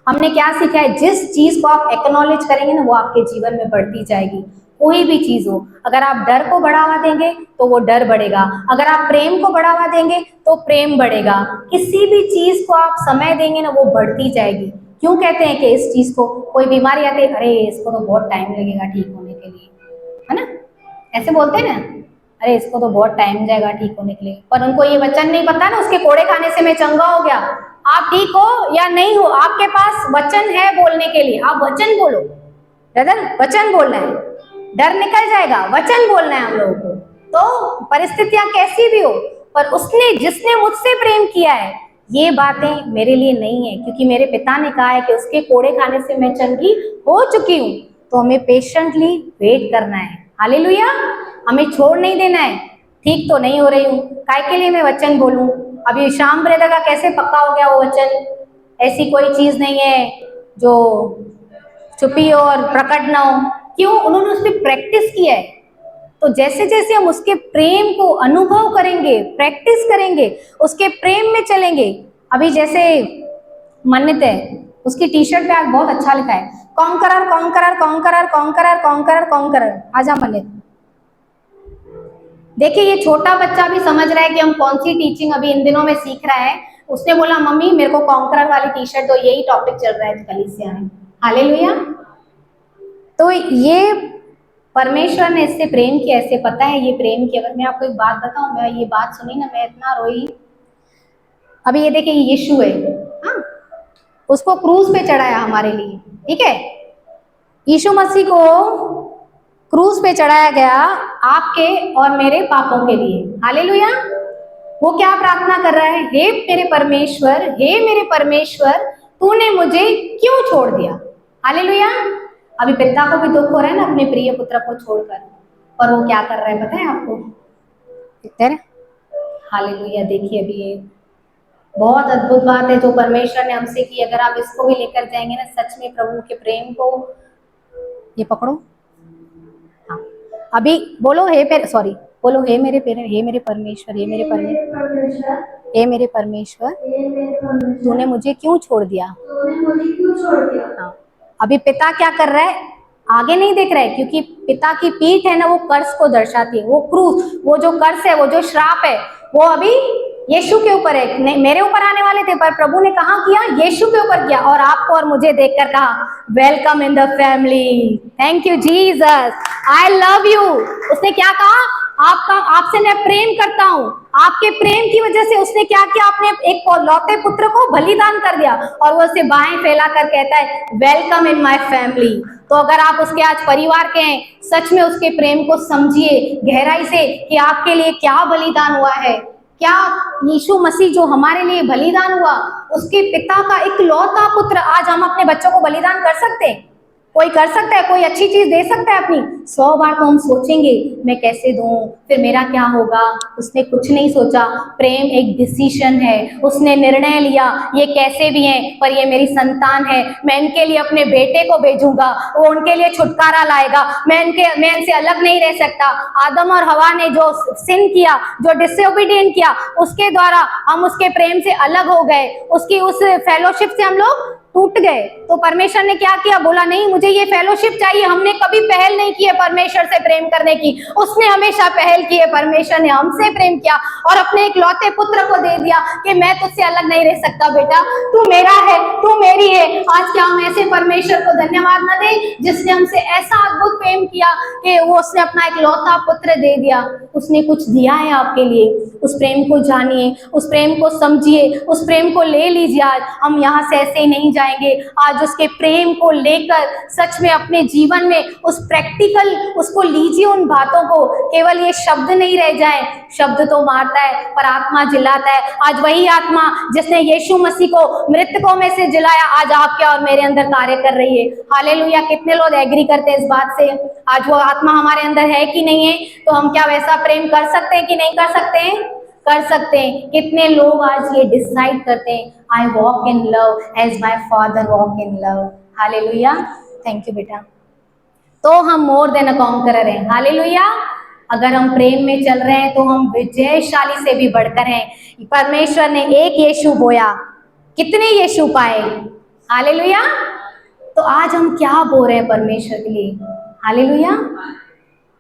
हमने क्या सीखा है? जिस चीज को आप एक्नॉलेज करेंगे ना, वो आपके जीवन में बढ़ती जाएगी। कोई भी चीज हो, अगर आप डर को बढ़ावा देंगे तो वो डर बढ़ेगा, अगर आप प्रेम को बढ़ावा देंगे तो प्रेम बढ़ेगा। किसी भी चीज को आप समय देंगे ना, वो बढ़ती जाएगी। क्यों कहते हैं कि इस चीज को, कोई बीमारी आती है, अरे इसको तो बहुत टाइम लगेगा ठीक होने के लिए, है ना? ऐसे बोलते हैं ना, अरे इसको तो बहुत टाइम जाएगा ठीक होने के लिए। पर उनको ये वचन नहीं पता ना, उसके कोड़े खाने से मैं चंगा हो गया। आप ठीक हो या नहीं हो, आपके पास वचन है बोलने के लिए, आप वचन बोलो। ब्रदर, वचन बोलना है, डर निकल जाएगा। वचन बोलना है हम लोगों को। तो परिस्थितियां कैसी भी हो, पर उसने, जिसने मुझसे प्रेम किया है, ये बातें मेरे लिए नहीं है, क्योंकि मेरे पिता ने कहा है कि उसके कोड़े खाने से मैं चंगी हो चुकी हूँ। तो हमें पेशेंटली वेट करना है। हालेलुया। हमें छोड़ नहीं देना है। ठीक तो नहीं हो रही हूँ, काय के लिए मैं वचन बोलूं? अभी श्याम ब्रदर का कैसे पक्का हो गया वो वचन? ऐसी कोई चीज नहीं है जो छुपी हो और प्रकट ना हो। क्यों? उन्होंने उस पर प्रैक्टिस किया है। तो जैसे जैसे हम उसके प्रेम को अनुभव करेंगे, प्रैक्टिस करेंगे, उसके प्रेम में चलेंगे। अभी जैसे मन्नत है, उसकी टी शर्ट पे आज बहुत अच्छा लिखा है, conqueror conqueror conqueror conqueror conqueror conqueror. आजा मन्नत। देखिए ये छोटा बच्चा भी समझ रहा है कि हम कौन सी टीचिंग अभी इन दिनों में सीख रहा है। उसने बोला मम्मी मेरे को कॉन्करर वाली टी शर्ट दो, यही टॉपिक चल रहा है कलीसिया में। हालेलुया। तो ये परमेश्वर ने इससे प्रेम किया, ऐसे पता है ये प्रेम की। अगर मैं आपको एक बात बताऊं, मैं ये बात सुनी ना, मैं इतना रोई। अभी ये देखिए यीशु है, हाँ, उसको क्रूज पे चढ़ाया हमारे लिए, ठीक है? यीशु मसीह को क्रूज पे चढ़ाया गया आपके और मेरे पापों के लिए। हालेलुया। वो क्या प्रार्थना कर रहा है? हे मेरे परमेश्वर, हे मेरे परमेश्वर, तूने मुझे क्यों छोड़ दिया? हालेलुया। अभी पिता को भी दुख हो रहा है ना अपने प्रिय पुत्र को छोड़कर, और वो क्या कर रहा है पता है आपको? हालेलुया। देखिए अभी ये बहुत अद्भुत बात है जो परमेश्वर ने हमसे की। अगर आप इसको भी लेकर जाएंगे ना, सच में प्रभु के प्रेम को, ये पकड़ो। हाँ, अभी बोलो बोलो हे मेरे परमेश्वर, हे मेरे परमेश्वर, हे मेरे परमेश्वर, तूने मुझे क्यों छोड़ दिया? हाँ, अभी पिता क्या कर रहा है? आगे नहीं देख रहा है, क्योंकि पिता की पीठ है ना, वो कर्ज को दर्शाती है। वो क्रूस, वो जो कर्ज है, वो जो श्राप है, वो अभी यीशु के ऊपर है। मेरे ऊपर आने वाले थे, पर प्रभु ने कहा किया? यीशु के ऊपर किया, और आपको और मुझे देखकर कहा welcome in the family. Thank you Jesus, I love you. उसने क्या कहा? आपसे मैं प्रेम करता हूँ। आपके प्रेम की वजह से उसने क्या किया? आपने एक लौते पुत्र को बलिदान कर दिया, और वो उसे बाहें फैला कर कहता है वेलकम इन माय फैमिली। तो अगर आप उसके आज परिवार के हैं, सच में उसके प्रेम को समझिए गहराई से कि आपके लिए क्या बलिदान हुआ है, क्या यीशु मसीह जो हमारे लिए बलिदान हुआ, उसके पिता का इकलौता पुत्र, आज हम अपने बच्चों को बलिदान कर सकते हैं? कोई कर सकता है? कोई अच्छी चीज दे सकता है अपनी? 100 बार तो हम सोचेंगे मैं कैसे दूं, फिर मेरा क्या होगा। उसने कुछ नहीं सोचा। प्रेम एक डिसीजन है। उसने निर्णय लिया, ये कैसे भी हैं पर ये मेरी संतान है, मैं इनके लिए अपने बेटे को भेजूंगा, वो उनके लिए छुटकारा लाएगा, मैं इनसे अलग नहीं रह सकता। आदम और हवा ने जो सिन किया, जो डिसोबीडिएंट किया, उसके द्वारा हम उसके प्रेम से अलग हो गए, उसकी उस फेलोशिप से हम लोग टूट गए। तो परमेश्वर ने क्या किया? बोला नहीं, मुझे ये फेलोशिप चाहिए। हमने कभी पहल नहीं की है परमेश्वर से प्रेम करने की, उसने हमेशा पहल की है। परमेश्वर ने हमसे प्रेम किया और अपने इकलौते पुत्र को दे दिया कि मैं तुझसे अलग नहीं रह सकता बेटा, तू मेरा है, तू मेरी है। आज क्या हम ऐसे परमेश्वर को धन्यवाद न दें जिसने हमसे ऐसा अद्भुत प्रेम किया कि वो उसने अपना इकलौता पुत्र दे दिया। उसने कुछ दिया है आपके लिए। उस प्रेम को जानिए, उस प्रेम को समझिए, उस प्रेम को ले लीजिए। आज हम यहाँ से ऐसे ही नहीं जाएंगे। आज उसके प्रेम को लेकर सच में अपने जीवन में उस प्रैक्टिकल उसको लीजिए। उन बातों को केवल ये शब्द नहीं रह जाए। शब्द तो मारता है पर आत्मा जिलाता है। आज वही आत्मा जिसने यीशु मसीह को मृतकों में से जिलाया, आज आपके और मेरे अंदर कार्य कर रही है। हालेलुया। कितने लोग एग्री करते हैं इस बात से? आज वो आत्मा हमारे अंदर है कि नहीं है? तो हम क्या वैसा प्रेम कर सकते हैं कि नहीं कर सकते हैं? कर सकते हैं। कितने लोग आज ये डिसाइड करते हैं, I walk in love as my father walk in love. Hallelujah. Thank you बेटा। तो हम मोर देन अ कॉन्करर हैं। हालेलुया। अगर हम प्रेम में चल रहे हैं तो हम विजयशाली से भी बढ़कर हैं। परमेश्वर ने एक यीशु बोया, कितने यीशु पाए? हालेलुया। तो आज हम क्या बो रहे हैं परमेश्वर के लिए? हालेलुया।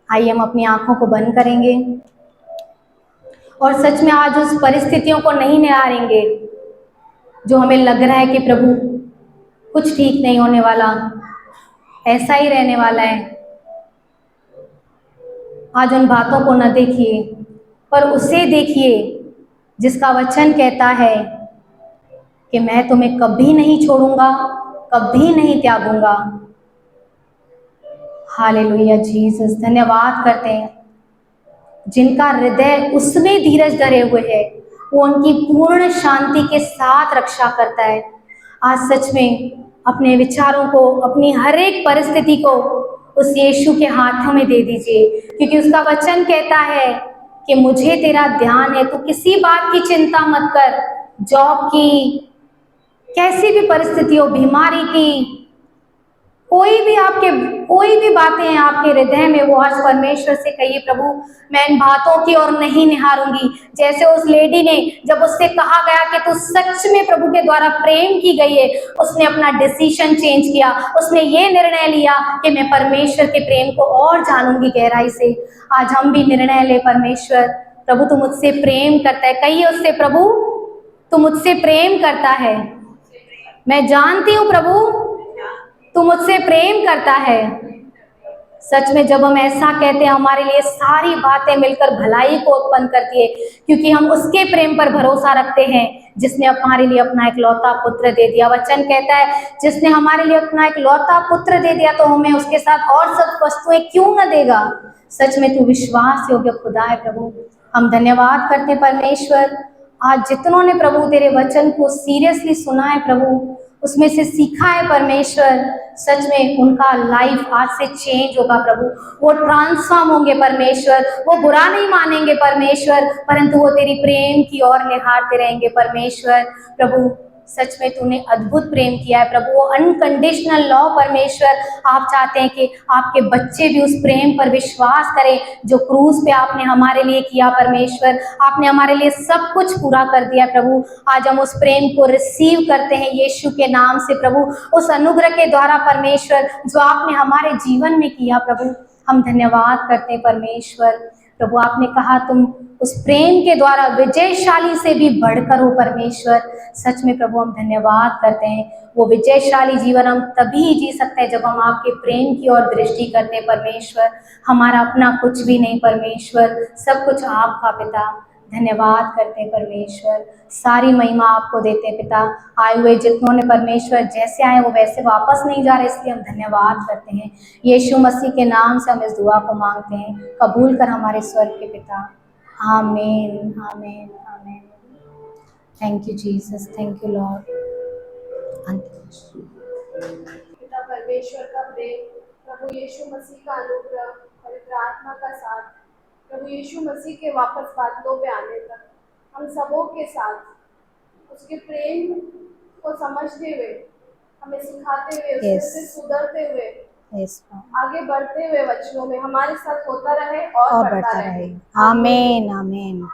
आइए हम अपनी आंखों को बंद करेंगे और सच में आज उस परिस्थितियों को नहीं निहारेंगे जो हमें लग रहा है कि प्रभु कुछ ठीक नहीं होने वाला, ऐसा ही रहने वाला है। आज उन बातों को न देखिए पर उसे देखिए जिसका वचन कहता है कि मैं तुम्हें कभी नहीं छोड़ूंगा, कभी नहीं त्यागूंगा। Hallelujah Jesus. धन्यवाद करते हैं जिनका हृदय उसमें धीरज धरे हुए है, वो उनकी पूर्ण शांति के साथ रक्षा करता है। आज सच में अपने विचारों को, अपनी हर एक परिस्थिति को उस यीशु के हाथों में दे दीजिए, क्योंकि उसका वचन कहता है कि मुझे तेरा ध्यान है। तो किसी बात की चिंता मत कर। जॉब की, कैसी भी परिस्थिति हो, बीमारी की, कोई भी बातें हैं आपके हृदय में, वो आज परमेश्वर से कहिए, प्रभु मैं इन बातों की ओर नहीं निहारूंगी। जैसे उस लेडी ने, जब उससे कहा गया कि तू सच में प्रभु के द्वारा प्रेम की गई है, उसने अपना डिसीजन चेंज किया। उसने ये निर्णय लिया कि मैं परमेश्वर के प्रेम को और जानूंगी गहराई से। आज हम भी निर्णय ले, परमेश्वर प्रभु तू मुझसे प्रेम करता है। कहिए उससे, प्रभु तू मुझसे प्रेम करता है। मैं जानती हूँ प्रभु तू मुझसे प्रेम करता है। सच में जब हम ऐसा कहते हैं, हमारे लिए सारी बातें मिलकर भलाई को उत्पन्न करती है, क्योंकि हम उसके प्रेम पर भरोसा रखते हैं जिसने हमारे लिए अपना इकलौता पुत्र दे दिया। वचन कहता है जिसने हमारे लिए अपना इकलौता पुत्र दे दिया तो हमें उसके साथ और सब वस्तुएं क्यों न देगा। सच में तू विश्वास योग्य खुदा है प्रभु। हम धन्यवाद करते परमेश्वर, आज जितनों ने प्रभु तेरे वचन को सीरियसली सुना है प्रभु, उसमें से सीखा है परमेश्वर, सच में उनका लाइफ आज से चेंज होगा प्रभु। वो ट्रांसफॉर्म होंगे परमेश्वर। वो बुरा नहीं मानेंगे परमेश्वर, परंतु वो तेरी प्रेम की ओर निहारते रहेंगे परमेश्वर। प्रभु सच में तूने अद्भुत प्रेम किया है प्रभु, वो अनकंडीशनल लव परमेश्वर। आप चाहते हैं कि आपके बच्चे भी उस प्रेम पर विश्वास करें जो क्रूस पे आपने हमारे लिए किया परमेश्वर। आपने हमारे लिए सब कुछ पूरा कर दिया प्रभु। आज हम उस प्रेम को रिसीव करते हैं यीशु के नाम से प्रभु, उस अनुग्रह के द्वारा परमेश्वर जो आपने हमारे जीवन में किया प्रभु। हम धन्यवाद करते हैं परमेश्वर। प्रभु आपने कहा तुम उस प्रेम के द्वारा विजयशाली से भी बढ़कर हो परमेश्वर। सच में प्रभु हम धन्यवाद करते हैं। वो विजयशाली जीवन हम तभी जी सकते हैं जब हम आपके प्रेम की ओर दृष्टि करते हैं परमेश्वर। हमारा अपना कुछ भी नहीं परमेश्वर, सब कुछ आपका पिता। धन्यवाद करते हैं परमेश्वर, सारी महिमा आपको देते हैं पिता। आए हुए जितनों ने परमेश्वर जैसे आए वो वैसे वापस नहीं जा रहे, इसलिए हम धन्यवाद करते हैं। यीशु मसीह के नाम से हम इस दुआ को मांगते हैं, कबूल कर हमारे स्वर्ग के पिता। आमीन आमीन आमीन। Thank you Jesus, thank you Lord. पिता परमेश्वर का प्रेम, प्रभु यीशु मसीह का अनुग्रह, पवित्र आत्मा का साथ, प्रभु यीशु मसीह के वापस बादलों पे आने तक हम सबों के साथ उसके प्रेम को समझते हुए, हमें सिखाते हुए, उसमें Yes. से सुधरते हुए, यस आगे बढ़ते हुए वचनों में हमारे साथ होता रहे और और बढ़ता रहे। आमीन आमीन।